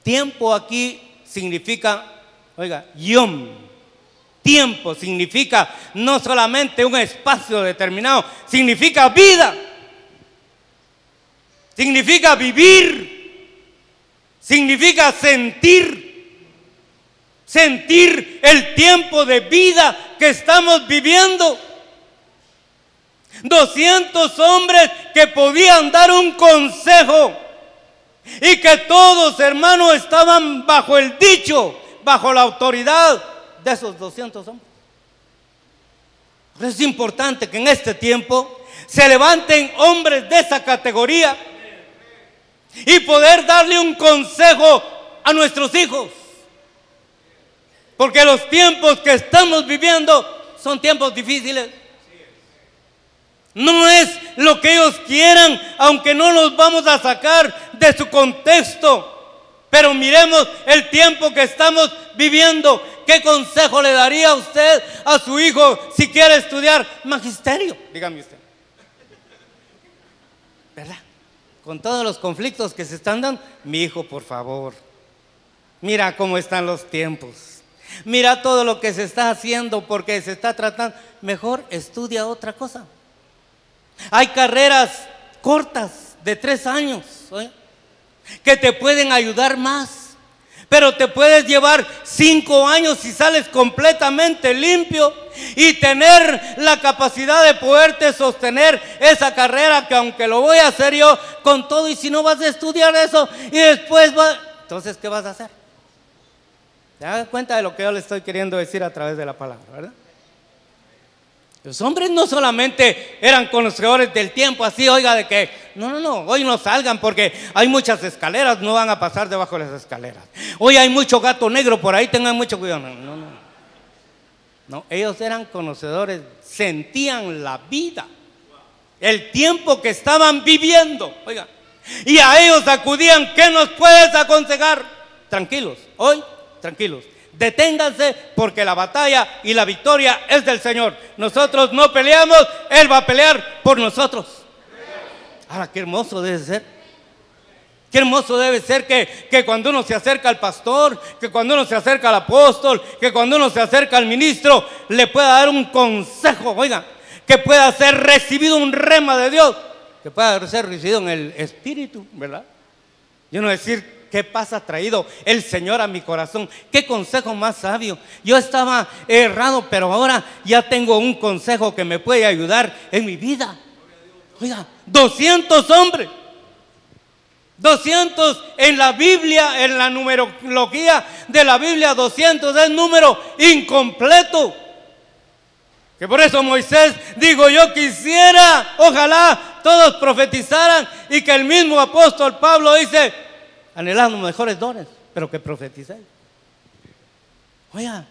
Tiempo aquí significa, oiga, yom. Tiempo significa no solamente un espacio determinado, significa vida, significa vivir, significa sentir el tiempo de vida que estamos viviendo. 200 hombres que podían dar un consejo y que todos, hermanos, estaban bajo el dicho, bajo la autoridad de esos 200 hombres. Es importante que en este tiempo se levanten hombres de esa categoría y poder darle un consejo a nuestros hijos, porque los tiempos que estamos viviendo son tiempos difíciles. No es lo que ellos quieran, aunque no los vamos a sacar de su contexto. Pero miremos el tiempo que estamos viviendo. ¿Qué consejo le daría usted a su hijo si quiere estudiar magisterio? Dígame usted, ¿verdad? Con todos los conflictos que se están dando, mi hijo, por favor, mira cómo están los tiempos, mira todo lo que se está haciendo porque se está tratando, mejor estudia otra cosa. Hay carreras cortas de 3 años, ¿eh?, que te pueden ayudar más, pero te puedes llevar 5 años si sales completamente limpio y tener la capacidad de poderte sostener esa carrera, que aunque lo voy a hacer yo con todo, y si no vas a estudiar eso y después entonces ¿qué vas a hacer? ¿Te das cuenta de lo que yo le estoy queriendo decir a través de la palabra, verdad? Los hombres no solamente eran conocedores del tiempo, así, oiga, de que no, hoy no salgan porque hay muchas escaleras, no van a pasar debajo de las escaleras. Hoy hay mucho gato negro por ahí, tengan mucho cuidado. No, ellos eran conocedores, sentían la vida, el tiempo que estaban viviendo, oiga, y a ellos acudían. ¿Qué nos puedes aconsejar? Tranquilos, hoy, tranquilos. Deténganse porque la batalla y la victoria es del Señor. Nosotros no peleamos, Él va a pelear por nosotros. Ahora, qué hermoso debe ser. Qué hermoso debe ser que cuando uno se acerca al pastor, que cuando uno se acerca al apóstol, que cuando uno se acerca al ministro, le pueda dar un consejo, oiga, que pueda ser recibido un rema de Dios, que pueda ser recibido en el Espíritu, ¿verdad? Y uno decir, ¿qué pasa traído el Señor a mi corazón? ¿Qué consejo más sabio? Yo estaba errado, pero ahora ya tengo un consejo que me puede ayudar en mi vida. Oiga, 200 hombres, 200 en la Biblia, en la numerología de la Biblia, 200 es número incompleto. Que por eso Moisés digo, yo quisiera, ojalá todos profetizaran, y que el mismo apóstol Pablo dice, anhelando mejores dones, pero que profeticéis. Oiga,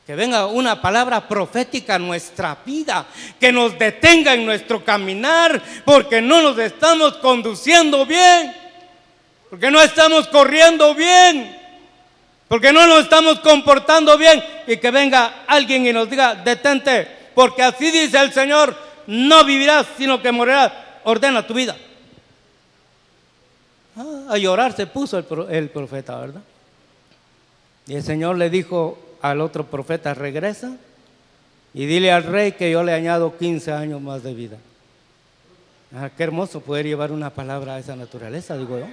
que venga una palabra profética a nuestra vida, que nos detenga en nuestro caminar, porque no nos estamos conduciendo bien, porque no estamos corriendo bien, porque no nos estamos comportando bien, y que venga alguien y nos diga, detente, porque así dice el Señor, no vivirás, sino que morirás, ordena tu vida. A llorar se puso el profeta, ¿verdad? Y el Señor le dijo al otro profeta, regresa y dile al rey que yo le añado 15 años más de vida. Qué hermoso poder llevar una palabra a esa naturaleza, digo yo.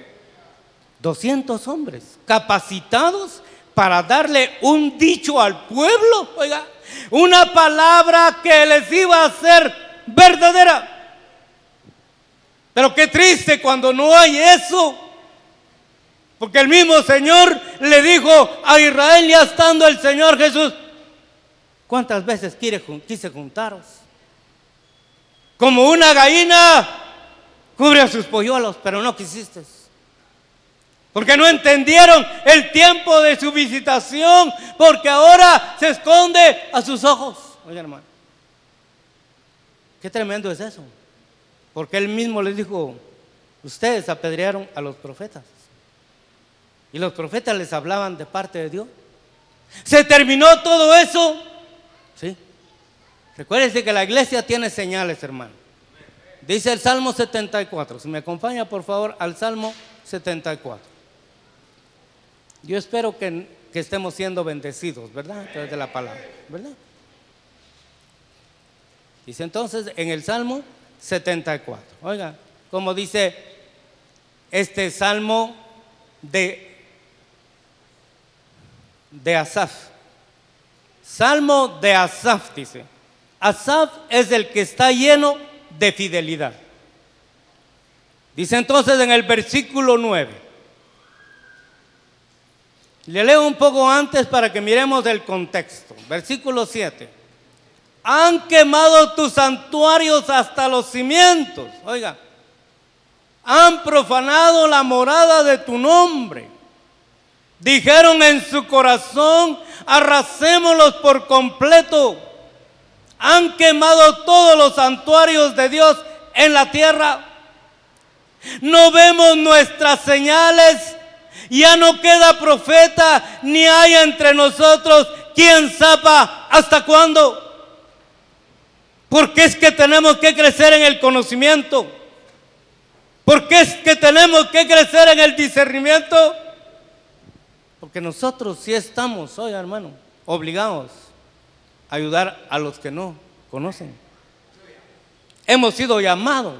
200 hombres capacitados para darle un dicho al pueblo, oiga, una palabra que les iba a ser verdadera. Pero qué triste cuando no hay eso. Porque el mismo Señor le dijo a Israel, ya estando el Señor Jesús: ¿cuántas veces quise juntaros? Como una gallina cubre a sus polluelos, pero no quisiste. Porque no entendieron el tiempo de su visitación, porque ahora se esconde a sus ojos. Oigan, hermano, qué tremendo es eso. Porque él mismo les dijo: ustedes apedrearon a los profetas. Y los profetas les hablaban de parte de Dios. Se terminó todo eso. ¿Sí? Recuérdense que la iglesia tiene señales, hermano. Dice el Salmo 74. Si me acompaña, por favor, al Salmo 74. Yo espero que estemos siendo bendecidos, ¿verdad? A través de la palabra, ¿verdad? Dice entonces en el Salmo 74. Oiga, como dice este Salmo de Asaf. Salmo de Asaf, dice. Asaf es el que está lleno de fidelidad. Dice entonces en el versículo 9. Le leo un poco antes para que miremos el contexto. Versículo 7. Han quemado tus santuarios hasta los cimientos. Oiga, han profanado la morada de tu nombre. Dijeron en su corazón: arrasémoslos por completo. Han quemado todos los santuarios de Dios en la tierra. No vemos nuestras señales. Ya no queda profeta, ni hay entre nosotros quien sepa hasta cuándo. ¿Por qué es que tenemos que crecer en el conocimiento? ¿Por qué es que tenemos que crecer en el discernimiento? Porque nosotros sí estamos, oiga, hermano, obligados a ayudar a los que no conocen. Hemos sido llamados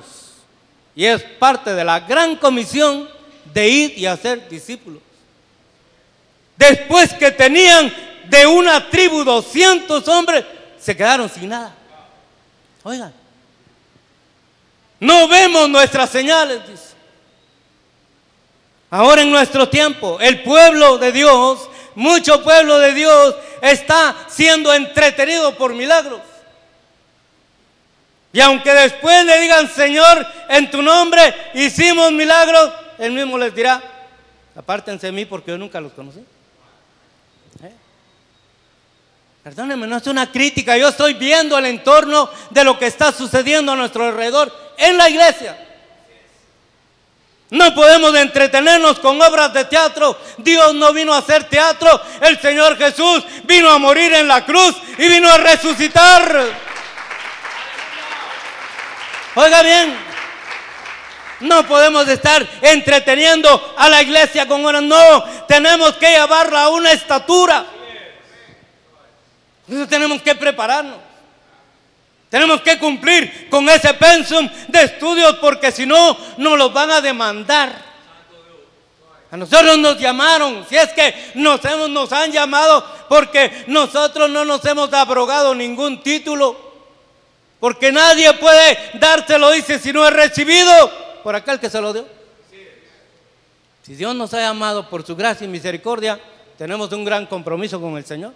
y es parte de la gran comisión de ir y hacer discípulos. Después que tenían de una tribu 200 hombres, se quedaron sin nada. Oigan, no vemos nuestras señales, dice. Ahora en nuestro tiempo, el pueblo de Dios, mucho pueblo de Dios, está siendo entretenido por milagros. Y aunque después le digan: Señor, en tu nombre hicimos milagros, Él mismo les dirá: apártense de mí porque yo nunca los conocí. Perdónenme, no es una crítica, yo estoy viendo el entorno de lo que está sucediendo a nuestro alrededor en la iglesia. No podemos entretenernos con obras de teatro. Dios no vino a hacer teatro. El Señor Jesús vino a morir en la cruz y vino a resucitar. Oiga bien, no podemos estar entreteniendo a la iglesia con horas. No, tenemos que llevarla a una estatura. Entonces tenemos que prepararnos. Tenemos que cumplir con ese pensum de estudios, porque si no, nos los van a demandar. A nosotros nos llamaron, si es que nos han llamado, porque nosotros no nos hemos abrogado ningún título. Porque nadie puede dárselo, dice, si no es recibido por aquel que se lo dio. Si Dios nos ha llamado por su gracia y misericordia, tenemos un gran compromiso con el Señor.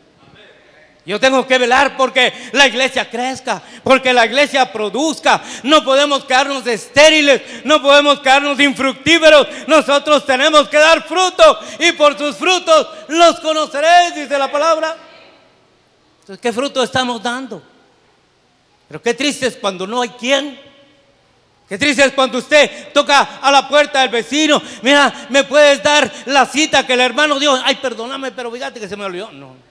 Yo tengo que velar porque la iglesia crezca, porque la iglesia produzca. No podemos quedarnos estériles, no podemos quedarnos infructíferos. Nosotros tenemos que dar fruto, y por sus frutos los conoceréis, dice la palabra. Entonces, ¿qué fruto estamos dando? Pero qué triste es cuando no hay quien. Qué triste es cuando usted toca a la puerta del vecino: mira, ¿me puedes dar la cita que el hermano dio? Ay, perdóname, pero fíjate que se me olvidó. No.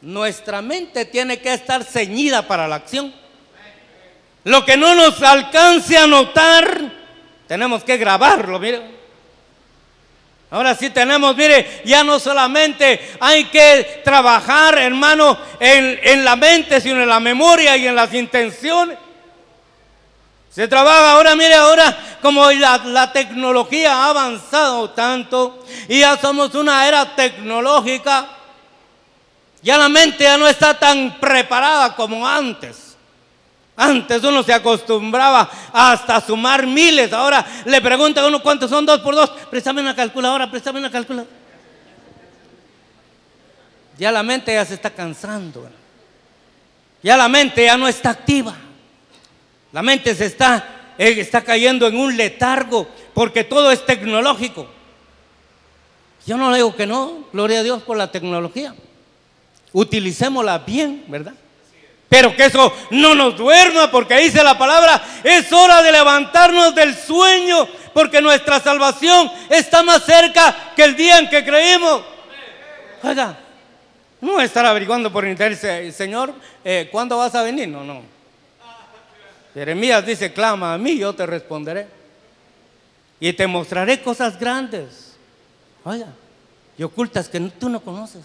Nuestra mente tiene que estar ceñida para la acción. Lo que no nos alcance a notar, tenemos que grabarlo, mire. Ahora sí tenemos, mire, ya no solamente hay que trabajar, hermano, en la mente, sino en la memoria y en las intenciones. Se trabaja ahora, mire, ahora como la tecnología ha avanzado tanto y ya somos una era tecnológica, ya la mente ya no está tan preparada como antes. Antes uno se acostumbraba hasta sumar miles. Ahora le preguntan a uno cuántos son 2 por 2. Préstame una calculadora, préstame una calculadora. Ya la mente ya se está cansando. Ya la mente ya no está activa. La mente se está cayendo en un letargo porque todo es tecnológico. Yo no le digo que no, gloria a Dios por la tecnología. Utilicémosla bien, ¿verdad? Pero que eso no nos duerma, porque dice la palabra, es hora de levantarnos del sueño, porque nuestra salvación está más cerca que el día en que creímos. Oiga, no estar averiguando por internet, Señor, ¿cuándo vas a venir? No. Jeremías dice, clama a mí, yo te responderé. Y te mostraré cosas grandes, oiga, y ocultas que tú no conoces.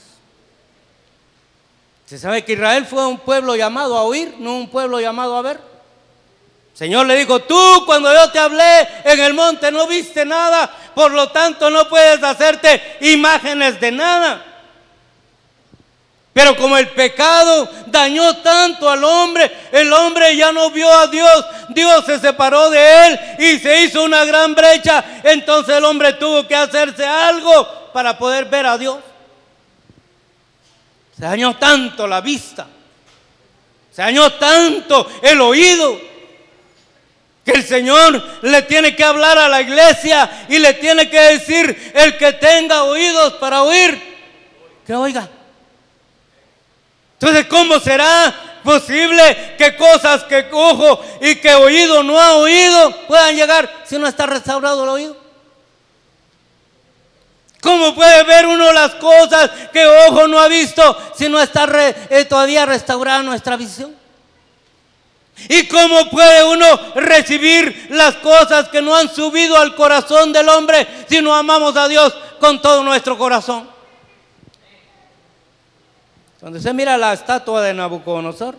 Se sabe que Israel fue un pueblo llamado a oír, no un pueblo llamado a ver. El Señor le dijo, tú cuando yo te hablé en el monte no viste nada, por lo tanto no puedes hacerte imágenes de nada. Pero como el pecado dañó tanto al hombre, el hombre ya no vio a Dios, Dios se separó de él y se hizo una gran brecha. Entonces el hombre tuvo que hacerse algo para poder ver a Dios. Se dañó tanto la vista, se dañó tanto el oído, que el Señor le tiene que hablar a la iglesia y le tiene que decir, el que tenga oídos para oír, que oiga. Entonces, ¿cómo será posible que cosas que ojo y que oído no ha oído puedan llegar si no está restaurado el oído? ¿Cómo puede ver uno las cosas que ojo no ha visto si no está todavía restaurada nuestra visión? ¿Y cómo puede uno recibir las cosas que no han subido al corazón del hombre si no amamos a Dios con todo nuestro corazón? Cuando usted mira la estatua de Nabucodonosor,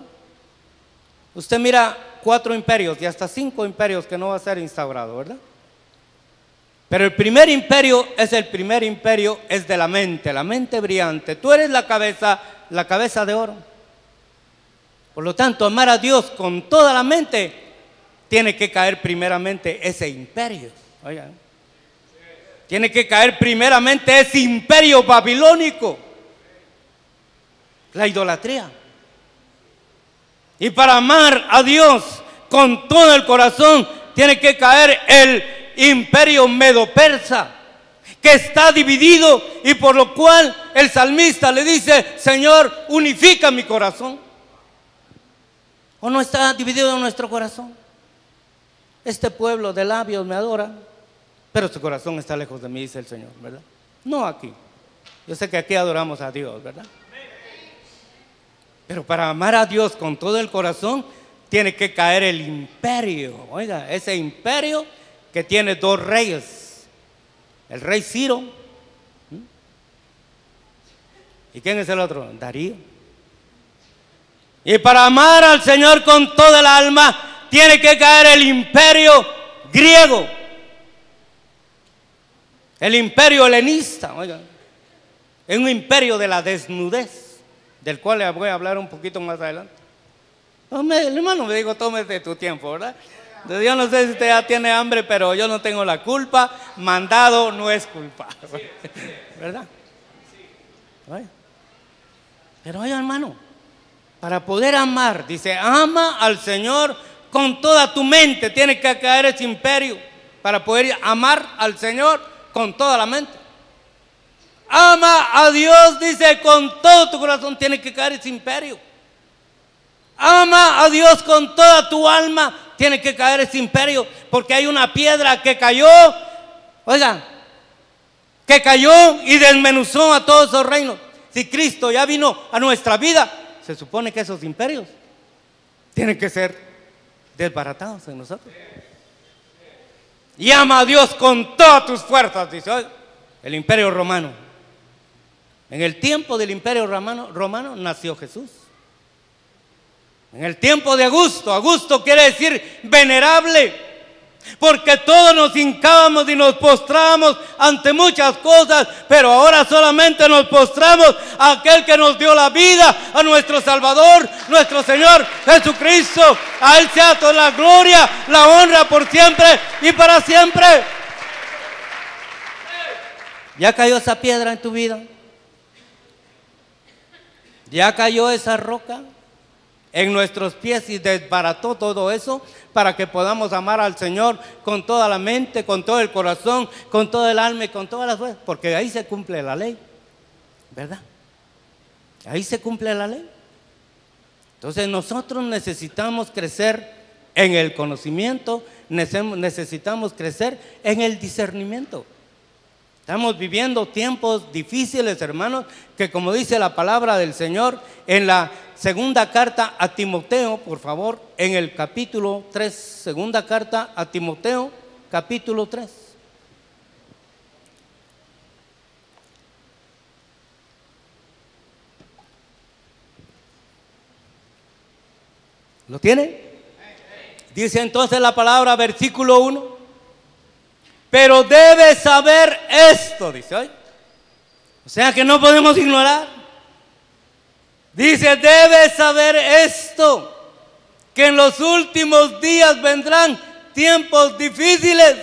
usted mira 4 imperios y hasta 5 imperios que no va a ser instaurado, ¿verdad? Pero el primer imperio es de la mente brillante. Tú eres la cabeza de oro. Por lo tanto, amar a Dios con toda la mente, tiene que caer primeramente ese imperio. Oigan, tiene que caer primeramente ese imperio babilónico, la idolatría. Y para amar a Dios con todo el corazón, tiene que caer el imperio medo-persa, que está dividido, y por lo cual el salmista le dice, Señor, unifica mi corazón. ¿O no está dividido nuestro corazón? Este pueblo de labios me adora, pero su corazón está lejos de mí, dice el Señor, ¿verdad? No aquí. Yo sé que aquí adoramos a Dios, ¿verdad? Pero para amar a Dios con todo el corazón, tiene que caer el imperio. Oiga, ese imperio que tiene 2 reyes, el rey Ciro, ¿y quién es el otro? Darío. Y para amar al Señor con toda el alma, tiene que caer el imperio griego, el imperio helenista, oigan, es un imperio de la desnudez, del cual le voy a hablar un poquito más adelante. El hermano me dijo, tómese tu tiempo, ¿verdad? Yo no sé si usted ya tiene hambre, pero yo no tengo la culpa. Mandado no es culpa, ¿verdad? Pero oiga, hermano, para poder amar, dice, ama al Señor con toda tu mente. Tiene que caer ese imperio para poder amar al Señor con toda la mente. Ama a Dios, dice, con todo tu corazón. Tiene que caer ese imperio. Ama a Dios con toda tu alma. Tiene que caer ese imperio, porque hay una piedra que cayó, oiga, que cayó y desmenuzó a todos esos reinos. Si Cristo ya vino a nuestra vida, se supone que esos imperios tienen que ser desbaratados en nosotros. Y ama a Dios con todas tus fuerzas, dice hoy el imperio romano. En el tiempo del imperio romano nació Jesús. En el tiempo de Augusto, Augusto quiere decir venerable. Porque todos nos hincábamos y nos postramos ante muchas cosas, pero ahora solamente nos postramos a aquel que nos dio la vida, a nuestro Salvador, nuestro Señor Jesucristo. A Él sea toda la gloria, la honra por siempre y para siempre. ¿Ya cayó esa piedra en tu vida? ¿Ya cayó esa roca en nuestros pies y desbarató todo eso para que podamos amar al Señor con toda la mente, con todo el corazón, con todo el alma y con todas las fuerzas? Porque ahí se cumple la ley, ¿verdad? Ahí se cumple la ley. Entonces nosotros necesitamos crecer en el conocimiento, necesitamos crecer en el discernimiento. Estamos viviendo tiempos difíciles, hermanos, que como dice la palabra del Señor en la segunda carta a Timoteo, por favor, en el capítulo 3, segunda carta a Timoteo, capítulo 3. ¿Lo tiene? Dice entonces la palabra, versículo 1. Pero debes saber esto, dice hoy. O sea que no podemos ignorar. Dice, debes saber esto, que en los últimos días vendrán tiempos difíciles.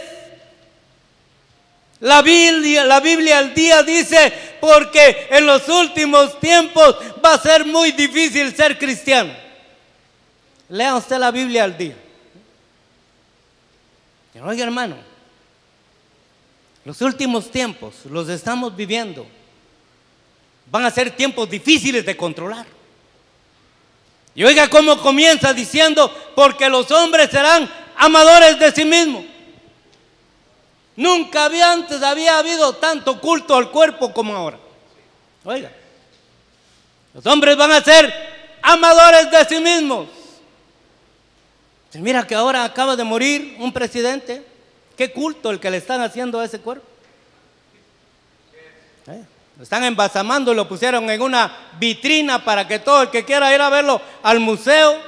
La Biblia al día dice, porque en los últimos tiempos va a ser muy difícil ser cristiano. Lea usted la Biblia al día. Pero oiga, hermano, los últimos tiempos los estamos viviendo. Van a ser tiempos difíciles de controlar. Y oiga cómo comienza diciendo, porque los hombres serán amadores de sí mismos. Nunca antes había habido tanto culto al cuerpo como ahora. Oiga, los hombres van a ser amadores de sí mismos. Mira que ahora acaba de morir un presidente. Qué culto el que le están haciendo a ese cuerpo. Lo están embalsamando y lo pusieron en una vitrina para que todo el que quiera ir a verlo al museo.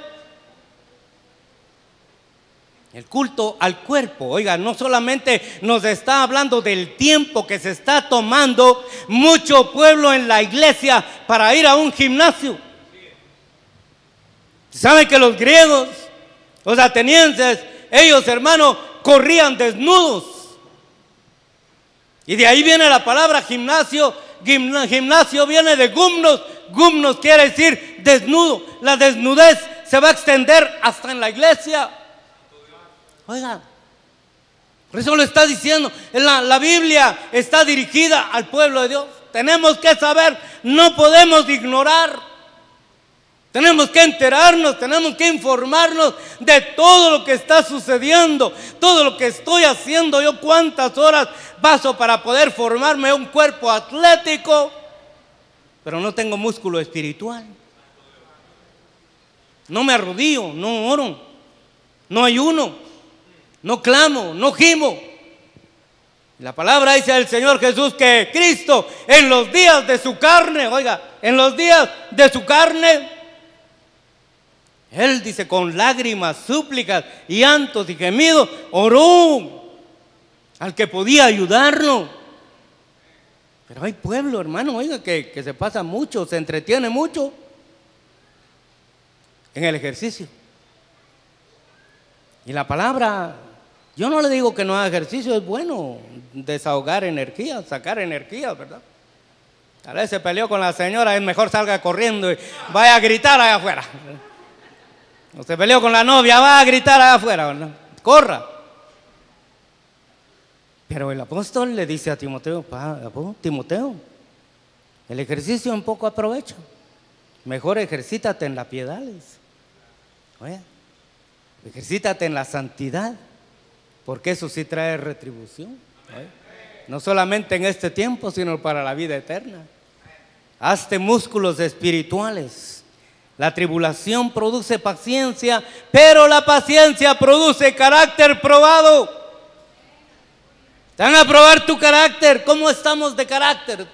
El culto al cuerpo, oiga, no solamente nos está hablando del tiempo que se está tomando mucho pueblo en la iglesia para ir a un gimnasio. ¿Saben que los griegos, los atenienses, ellos, hermano, corrían desnudos? Y de ahí viene la palabra gimnasio. Gimnasio viene de gumnos. Gumnos quiere decir desnudo. La desnudez se va a extender hasta en la iglesia. Oiga, por eso lo está diciendo. La Biblia está dirigida al pueblo de Dios. Tenemos que saber, no podemos ignorar. Tenemos que enterarnos, tenemos que informarnos de todo lo que está sucediendo, todo lo que estoy haciendo yo, cuántas horas paso para poder formarme un cuerpo atlético, pero no tengo músculo espiritual. No me arrodillo, no oro, no ayuno, no clamo, no gimo. La palabra dice del Señor Jesús que Cristo en los días de su carne, oiga, en los días de su carne, Él dice con lágrimas, súplicas, llantos y gemidos, oró al que podía ayudarlo. Pero hay pueblo, hermano, oiga, que se pasa mucho, se entretiene mucho en el ejercicio. Y la palabra, yo no le digo que no haga ejercicio, es bueno desahogar energía, sacar energía, ¿verdad? Tal vez se peleó con la señora, es mejor salga corriendo y vaya a gritar allá afuera. O se peleó con la novia, va a gritar allá afuera, ¿verdad? Corra. Pero el apóstol le dice a Timoteo, Timoteo, el ejercicio en poco aprovecha. Mejor ejercítate en la piedad. Oye, ejercítate en la santidad, porque eso sí trae retribución. Oye, no solamente en este tiempo, sino para la vida eterna. Hazte músculos espirituales. La tribulación produce paciencia, pero la paciencia produce carácter probado. Te van a probar tu carácter. ¿Cómo estamos de carácter?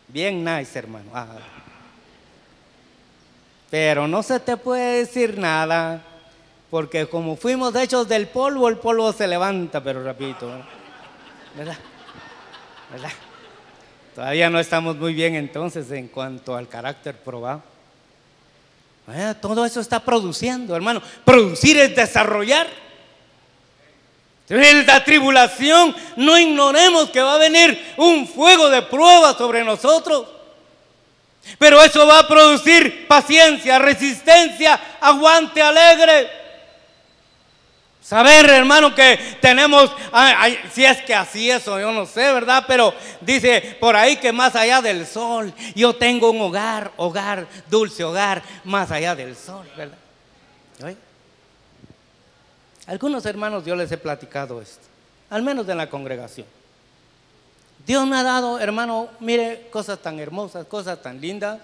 Bien nice, hermano. Pero no se te puede decir nada, porque como fuimos hechos del polvo, el polvo se levanta, pero rapidito, ¿verdad? ¿Verdad? Todavía no estamos muy bien entonces en cuanto al carácter probado. Todo eso está produciendo, hermano. Producir es desarrollar. En la tribulación no ignoremos que va a venir un fuego de prueba sobre nosotros. Pero eso va a producir paciencia, resistencia, aguante alegre. Saber, hermano, que tenemos, si es que así eso, yo no sé, ¿verdad? Pero dice por ahí que más allá del sol, yo tengo un hogar, dulce hogar, más allá del sol, ¿verdad? ¿Oye? Algunos hermanos yo les he platicado esto, al menos en la congregación. Dios me ha dado, hermano, mire, cosas tan hermosas, cosas tan lindas.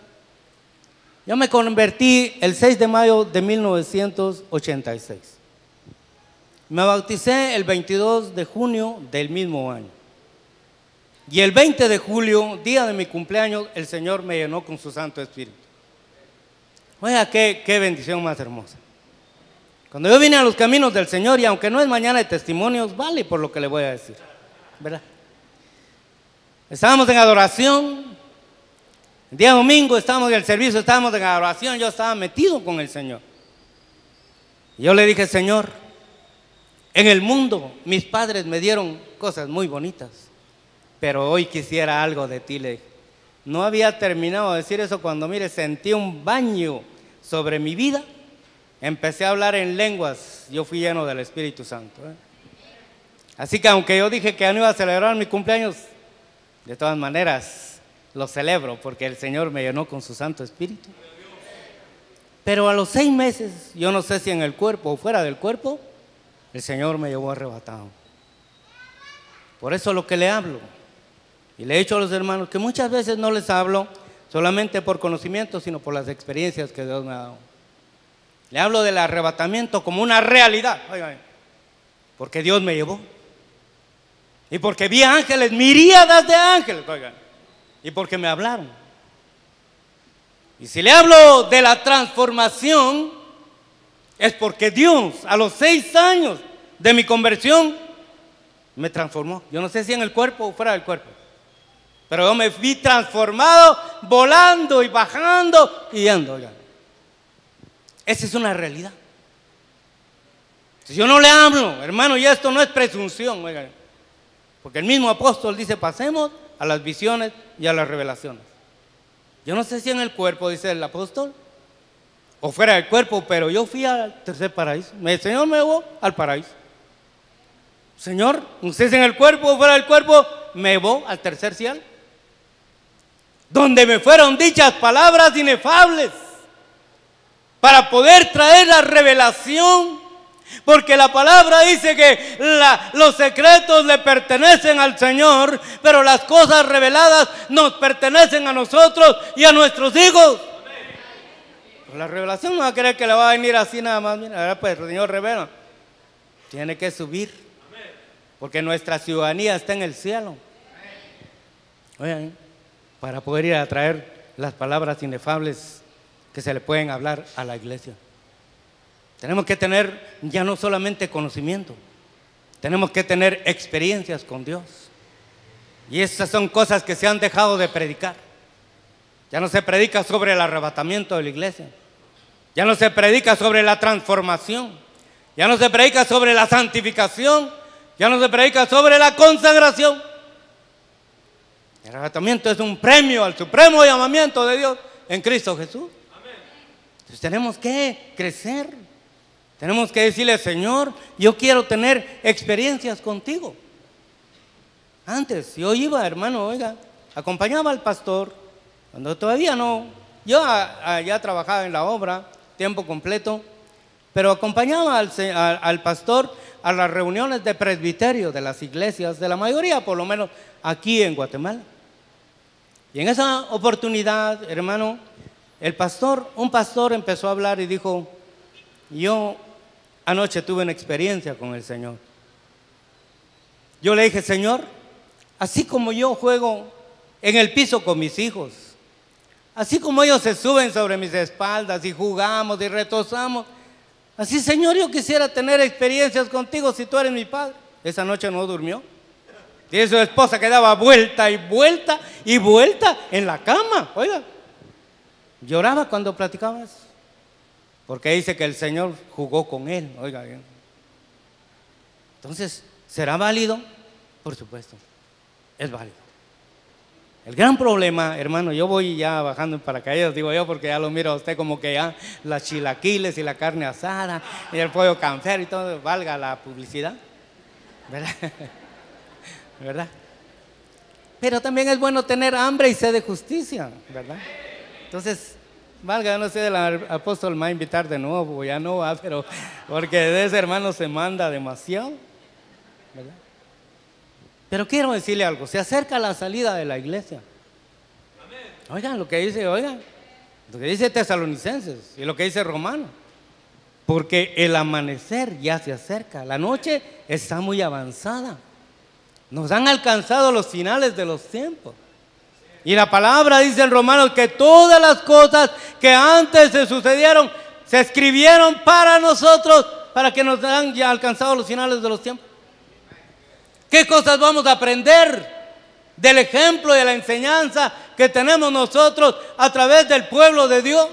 Yo me convertí el 6 de mayo de 1986. Me bauticé el 22 de junio del mismo año. Y el 20 de julio, día de mi cumpleaños, el Señor me llenó con su Santo Espíritu. Oiga, qué bendición más hermosa. Cuando yo vine a los caminos del Señor, y aunque no es mañana de testimonios, vale por lo que le voy a decir, ¿verdad? Estábamos en adoración. El día domingo estábamos en el servicio, estábamos en adoración. Yo estaba metido con el Señor. Y yo le dije, Señor, en el mundo mis padres me dieron cosas muy bonitas, pero hoy quisiera algo de ti, le dije. No había terminado de decir eso cuando, mire, sentí un baño sobre mi vida. Empecé a hablar en lenguas. Yo fui lleno del Espíritu Santo, ¿eh? Así que aunque yo dije que ya no iba a celebrar mi cumpleaños, de todas maneras lo celebro porque el Señor me llenó con su Santo Espíritu. Pero a los 6 meses, yo no sé si en el cuerpo o fuera del cuerpo, el Señor me llevó arrebatado. Por eso lo que le hablo, y le he dicho a los hermanos que muchas veces no les hablo solamente por conocimiento, sino por las experiencias que Dios me ha dado. Le hablo del arrebatamiento como una realidad, oigan, porque Dios me llevó. Y porque vi ángeles, miríadas de ángeles, oigan, y porque me hablaron. Y si le hablo de la transformación, es porque Dios a los 6 años de mi conversión me transformó. Yo no sé si en el cuerpo o fuera del cuerpo, pero yo me vi transformado, volando y bajando y yendo, oigan. Esa es una realidad. Si yo no le hablo, hermano, y esto no es presunción, oigan, porque el mismo apóstol dice, pasemos a las visiones y a las revelaciones. Yo no sé si en el cuerpo, dice el apóstol, o fuera del cuerpo, pero yo fui al tercer paraíso. El Señor me llevó al paraíso. Señor, no sé si en el cuerpo o fuera del cuerpo, me llevó al tercer cielo, donde me fueron dichas palabras inefables para poder traer la revelación. Porque la palabra dice que los secretos le pertenecen al Señor, pero las cosas reveladas nos pertenecen a nosotros y a nuestros hijos. La revelación no va a creer que le va a venir así nada más. Mira, pues el Señor revela. Tiene que subir, porque nuestra ciudadanía está en el cielo. Oigan, para poder ir a traer las palabras inefables que se le pueden hablar a la iglesia. Tenemos que tener ya no solamente conocimiento, tenemos que tener experiencias con Dios. Y esas son cosas que se han dejado de predicar. Ya no se predica sobre el arrebatamiento de la iglesia, ya no se predica sobre la transformación, ya no se predica sobre la santificación, ya no se predica sobre la consagración. El arrebatamiento es un premio al supremo llamamiento de Dios en Cristo Jesús. Entonces tenemos que crecer. Tenemos que decirle, Señor, yo quiero tener experiencias contigo. Antes yo iba, hermano, oiga, acompañaba al pastor, cuando todavía no, yo ya trabajaba en la obra, tiempo completo, pero acompañaba al pastor a las reuniones de presbiterio de las iglesias, de la mayoría, por lo menos aquí en Guatemala. Y en esa oportunidad, hermano, un pastor empezó a hablar y dijo, yo anoche tuve una experiencia con el Señor. Yo le dije, Señor, así como yo juego en el piso con mis hijos, así como ellos se suben sobre mis espaldas y jugamos y retozamos, Así, Señor, yo quisiera tener experiencias contigo si tú eres mi Padre. Esa noche no durmió. Y su esposa quedaba vuelta y vuelta y vuelta en la cama. Oiga, lloraba cuando platicaba eso. Porque dice que el Señor jugó con él. Oiga bien. Entonces, ¿será válido? Por supuesto, es válido. El gran problema, hermano, yo voy ya bajando en paracaídas, digo yo, porque ya lo miro a usted como que ya las chilaquiles y la carne asada y el pollo campero y todo, valga la publicidad, ¿verdad? ¿Verdad? Pero también es bueno tener hambre y sed de justicia, ¿verdad? Entonces, valga, no sé, el apóstol me va a invitar de nuevo, ya no va, pero porque de ese hermano se manda demasiado, ¿verdad? Pero quiero decirle algo, se acerca la salida de la iglesia. Oigan lo que dice Tesalonicenses y lo que dice Romanos. Porque el amanecer ya se acerca, la noche está muy avanzada. Nos han alcanzado los finales de los tiempos. Y la palabra dice en Romanos que todas las cosas que antes se sucedieron, se escribieron para nosotros, para que nos han ya alcanzado los finales de los tiempos. ¿Qué cosas vamos a aprender del ejemplo y de la enseñanza que tenemos nosotros a través del pueblo de Dios?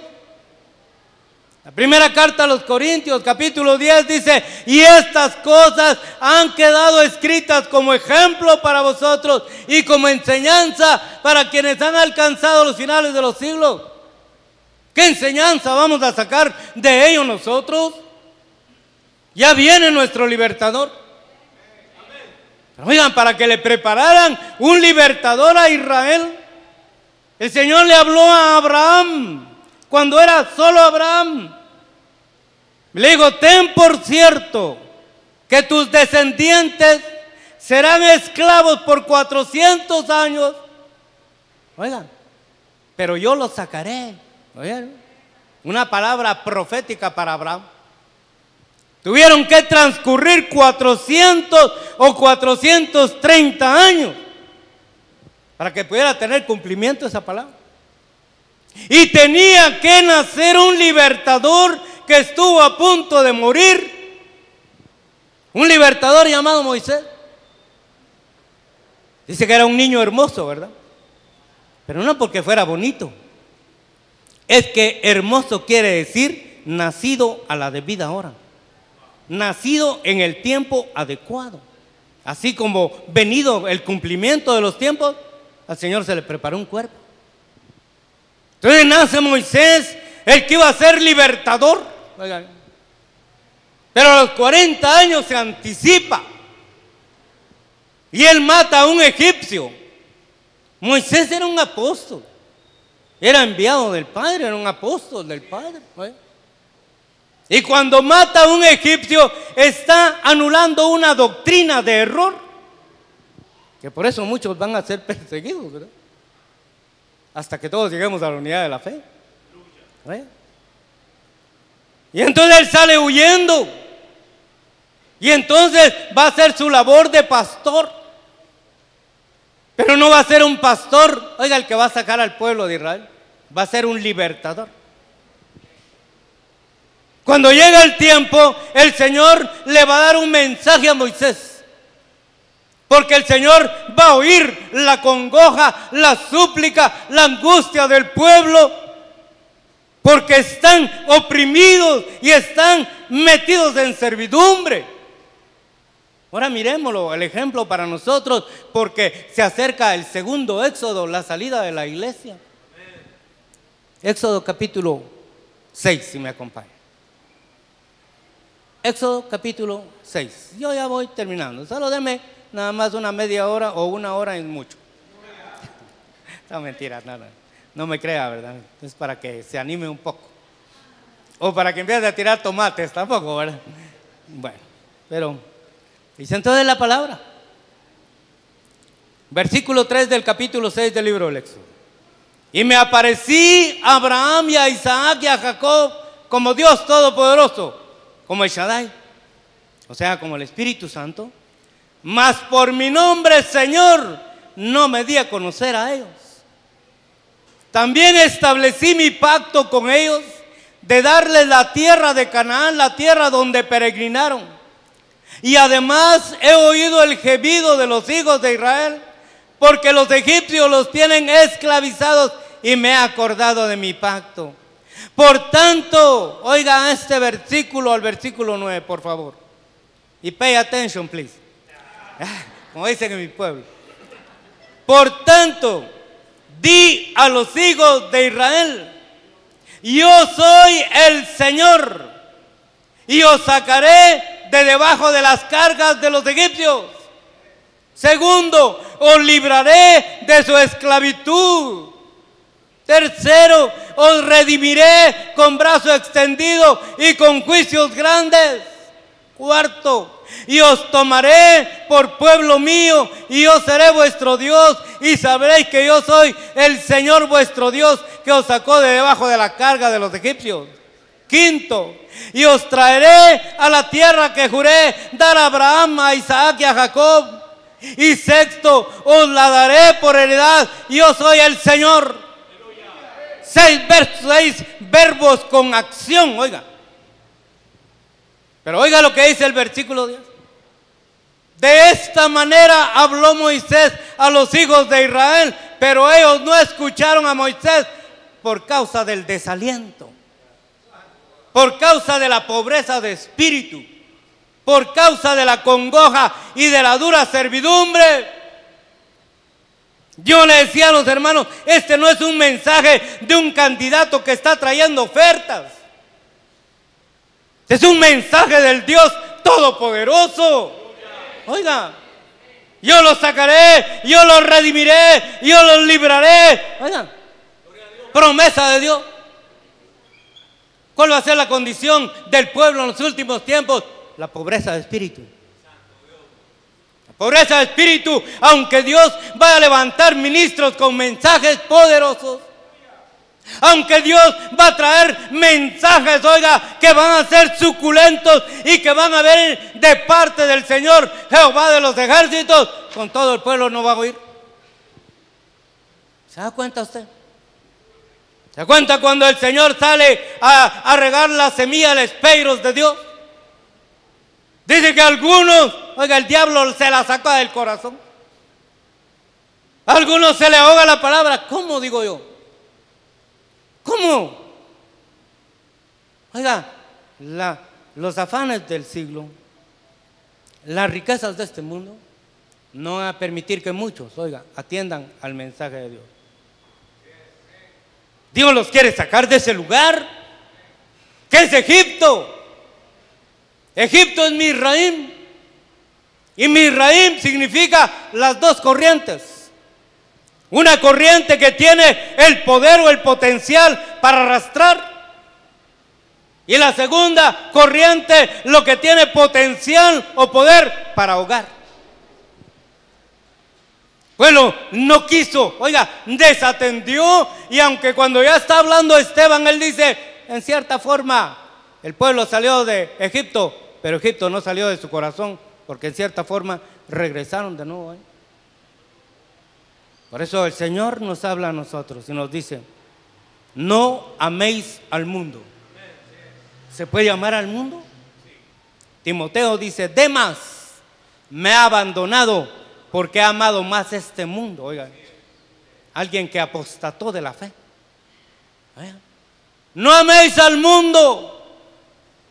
La primera carta a los Corintios, capítulo 10, dice: y estas cosas han quedado escritas como ejemplo para vosotros y como enseñanza para quienes han alcanzado los finales de los siglos. ¿Qué enseñanza vamos a sacar de ello nosotros? Ya viene nuestro libertador. Oigan, para que le prepararan un libertador a Israel, el Señor le habló a Abraham cuando era solo Abraham. Le digo: ten por cierto que tus descendientes serán esclavos por 400 años. Oigan, pero yo los sacaré. Oigan, una palabra profética para Abraham. Tuvieron que transcurrir 400 o 430 años para que pudiera tener cumplimiento esa palabra. Y tenía que nacer un libertador que estuvo a punto de morir. Un libertador llamado Moisés. Dice que era un niño hermoso, ¿verdad? Pero no porque fuera bonito. Es que hermoso quiere decir nacido a la debida hora. Nacido en el tiempo adecuado. Así como venido el cumplimiento de los tiempos, al Señor se le preparó un cuerpo. Entonces nace Moisés, el que iba a ser libertador. Pero a los 40 años se anticipa y él mata a un egipcio. Moisés era un apóstol, era enviado del Padre, era un apóstol del Padre. Y cuando mata a un egipcio, está anulando una doctrina de error, que por eso muchos van a ser perseguidos, ¿verdad? Hasta que todos lleguemos a la unidad de la fe. Y entonces él sale huyendo. Y entonces va a hacer su labor de pastor. Pero no va a ser un pastor, oiga, el que va a sacar al pueblo de Israel. Va a ser un libertador. Cuando llega el tiempo, el Señor le va a dar un mensaje a Moisés. Porque el Señor va a oír la congoja, la súplica, la angustia del pueblo. Porque están oprimidos y están metidos en servidumbre. Ahora miremoslo, el ejemplo para nosotros, porque se acerca el segundo éxodo, la salida de la iglesia. Éxodo capítulo 6, si me acompaña. Éxodo capítulo 6. Yo ya voy terminando. Solo deme nada más una media hora o una hora es mucho. No, mentira, nada. No me crea, ¿verdad? Es para que se anime un poco. O para que empiece a tirar tomates, tampoco, ¿verdad? Bueno, pero dice entonces la palabra. Versículo 3 del capítulo 6 del libro del Éxodo. Y me aparecí a Abraham y a Isaac y a Jacob como Dios Todopoderoso, como el Shaddai, o sea, como el Espíritu Santo, mas por mi nombre, Señor, no me di a conocer a ellos. También establecí mi pacto con ellos de darles la tierra de Canaán, la tierra donde peregrinaron. Y además he oído el gemido de los hijos de Israel, porque los egipcios los tienen esclavizados, y me he acordado de mi pacto. Por tanto, oiga este versículo, al versículo 9, por favor. Y pay attention, please. Como dicen en mi pueblo. Por tanto, di a los hijos de Israel: yo soy el Señor, y os sacaré de debajo de las cargas de los egipcios. Segundo, os libraré de su esclavitud. Tercero, os redimiré con brazo extendido y con juicios grandes. Cuarto, y os tomaré por pueblo mío, y yo seré vuestro Dios, y sabréis que yo soy el Señor vuestro Dios, que os sacó de debajo de la carga de los egipcios. Quinto, y os traeré a la tierra que juré dar a Abraham, a Isaac y a Jacob. Y sexto, os la daré por heredad, y yo soy el Señor. 6 verbos con acción, oiga. Pero oiga lo que dice el versículo 10. De esta manera habló Moisés a los hijos de Israel, pero ellos no escucharon a Moisés por causa del desaliento, por causa de la pobreza de espíritu, por causa de la congoja y de la dura servidumbre. Yo le decía a los hermanos, este no es un mensaje de un candidato que está trayendo ofertas. Es un mensaje del Dios Todopoderoso. Oiga, yo los sacaré, yo los redimiré, yo los libraré. Oiga, promesa de Dios. ¿Cuál va a ser la condición del pueblo en los últimos tiempos? La pobreza de espíritu. Pobreza de espíritu, aunque Dios vaya a levantar ministros con mensajes poderosos, aunque Dios va a traer mensajes, oiga, que van a ser suculentos y que van a venir de parte del Señor Jehová de los ejércitos, con todo el pueblo no va a oír. ¿Se da cuenta usted? ¿Se da cuenta cuando el Señor sale a regar la semilla, los espeiros de Dios? Dice que algunos, oiga, el diablo se la saca del corazón. A algunos se le ahoga la palabra. ¿Cómo digo yo? ¿Cómo? Oiga, los afanes del siglo, las riquezas de este mundo, no van a permitir que muchos, oiga, atiendan al mensaje de Dios. Dios los quiere sacar de ese lugar, que es Egipto. Egipto es Misraim, y Misraim significa las dos corrientes. Una corriente que tiene el poder o el potencial para arrastrar, y la segunda corriente lo que tiene potencial o poder para ahogar. Bueno, no quiso, oiga, desatendió, y aunque cuando ya está hablando Esteban, él dice, en cierta forma, el pueblo salió de Egipto, pero Egipto no salió de su corazón, porque en cierta forma regresaron de nuevo. Por eso el Señor nos habla a nosotros y nos dice, no améis al mundo. ¿Se puede llamar al mundo? Timoteo dice, Demas me ha abandonado porque ha amado más este mundo. Oigan, alguien que apostató de la fe. No améis al mundo,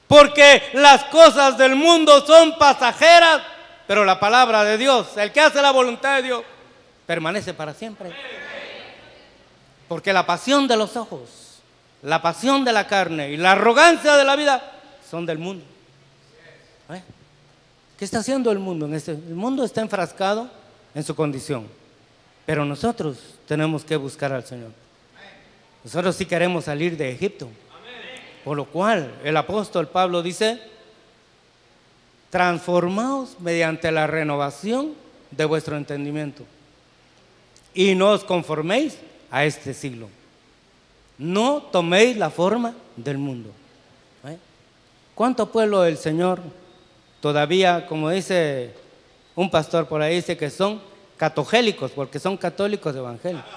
porque las cosas del mundo son pasajeras, pero la palabra de Dios, el que hace la voluntad de Dios, permanece para siempre. Porque la pasión de los ojos, la pasión de la carne y la arrogancia de la vida son del mundo. ¿Qué está haciendo el mundo? El mundo está enfrascado en su condición, pero nosotros tenemos que buscar al Señor. Nosotros sí queremos salir de Egipto. Por lo cual el apóstol Pablo dice, transformaos mediante la renovación de vuestro entendimiento y no os conforméis a este siglo. No toméis la forma del mundo. ¿Cuánto pueblo del Señor todavía, como dice un pastor por ahí, dice que son catogélicos, porque son católicos evangélicos?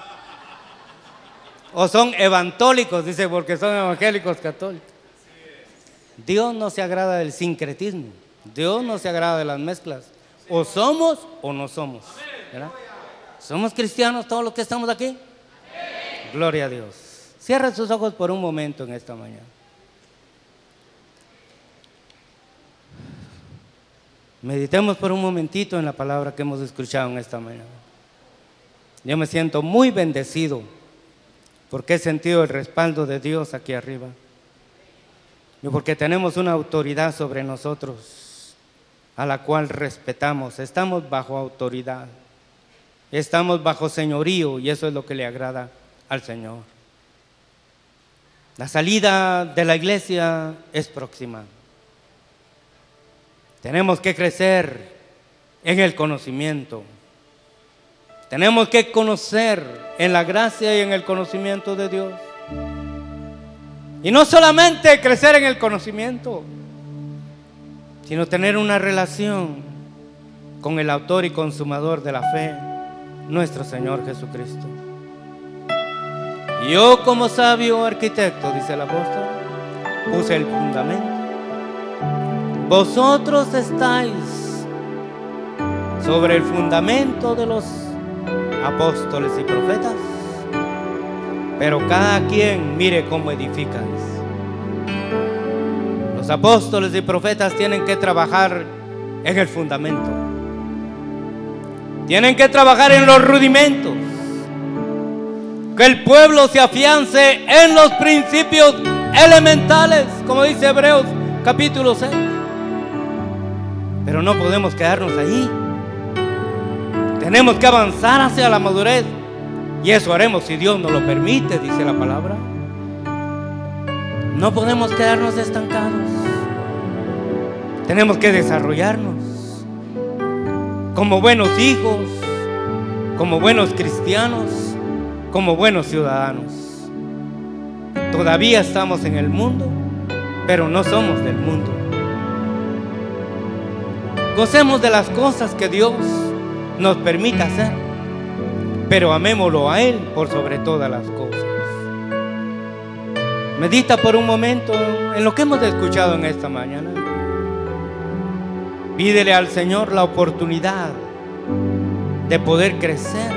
O son evantólicos, dice, porque son evangélicos católicos. Dios no se agrada del sincretismo. Dios no se agrada de las mezclas. O somos o no somos, ¿verdad? ¿Somos cristianos todos los que estamos aquí? Gloria a Dios. Cierra sus ojos por un momento en esta mañana. Meditemos por un momentito en la palabra que hemos escuchado en esta mañana. Yo me siento muy bendecido porque he sentido el respaldo de Dios aquí arriba. Y porque tenemos una autoridad sobre nosotros a la cual respetamos. Estamos bajo autoridad. Estamos bajo señorío y eso es lo que le agrada al Señor. La salida de la iglesia es próxima. Tenemos que crecer en el conocimiento. Tenemos que conocer en la gracia y en el conocimiento de Dios. Y no solamente crecer en el conocimiento, sino tener una relación con el autor y consumador de la fe, nuestro Señor Jesucristo. Yo, como sabio arquitecto, dice el apóstol, puse el fundamento. Vosotros estáis sobre el fundamento de los apóstoles y profetas, pero cada quien mire cómo edificas. Los apóstoles y profetas tienen que trabajar en el fundamento. Tienen que trabajar en los rudimentos. Que el pueblo se afiance en los principios elementales, como dice Hebreos capítulo 6. Pero no podemos quedarnos ahí. Tenemos que avanzar hacia la madurez. Y eso haremos si Dios nos lo permite, dice la palabra. No podemos quedarnos estancados. Tenemos que desarrollarnos como buenos hijos, como buenos cristianos, como buenos ciudadanos. Todavía estamos en el mundo, pero no somos del mundo. Gocemos de las cosas que Dios nos permita hacer, pero amémoslo a Él por sobre todas las cosas. Medita por un momento en lo que hemos escuchado en esta mañana. Pídele al Señor la oportunidad de poder crecer,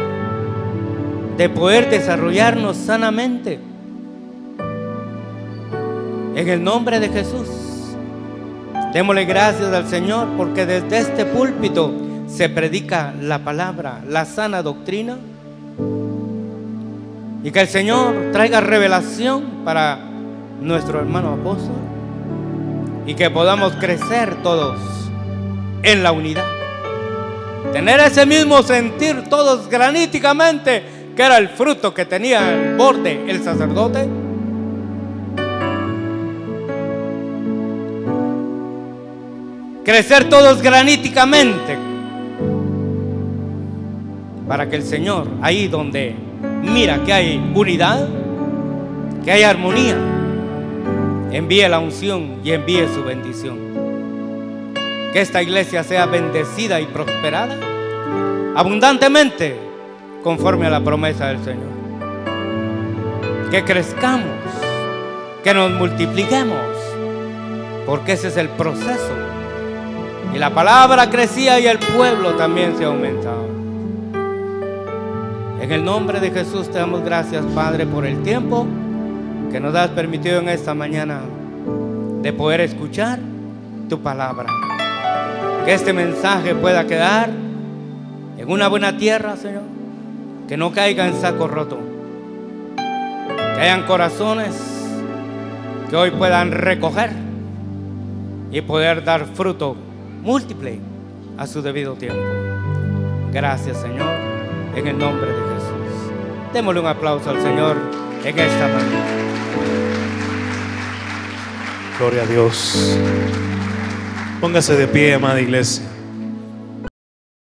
de poder desarrollarnos sanamente. En el nombre de Jesús, démosle gracias al Señor porque desde este púlpito se predica la palabra, la sana doctrina, y que el Señor traiga revelación para nuestro hermano apóstol y que podamos crecer todos en la unidad, tener ese mismo sentir todos graníticamente, que era el fruto que tenía el borde el sacerdote. Crecer todos graníticamente para que el Señor, ahí donde mira que hay unidad, que hay armonía, envíe la unción y envíe su bendición. Que esta iglesia sea bendecida y prosperada abundantemente conforme a la promesa del Señor. Que crezcamos, que nos multipliquemos, porque ese es el proceso. Y la palabra crecía y el pueblo también se aumentaba. En el nombre de Jesús te damos gracias, Padre, por el tiempo que nos has permitido en esta mañana de poder escuchar tu palabra. Que este mensaje pueda quedar en una buena tierra, Señor. Que no caiga en saco roto. Que hayan corazones que hoy puedan recoger y poder dar fruto múltiple a su debido tiempo. Gracias, Señor, en el nombre de Jesús. Démosle un aplauso al Señor en esta mañana. Gloria a Dios. Póngase de pie, amada iglesia.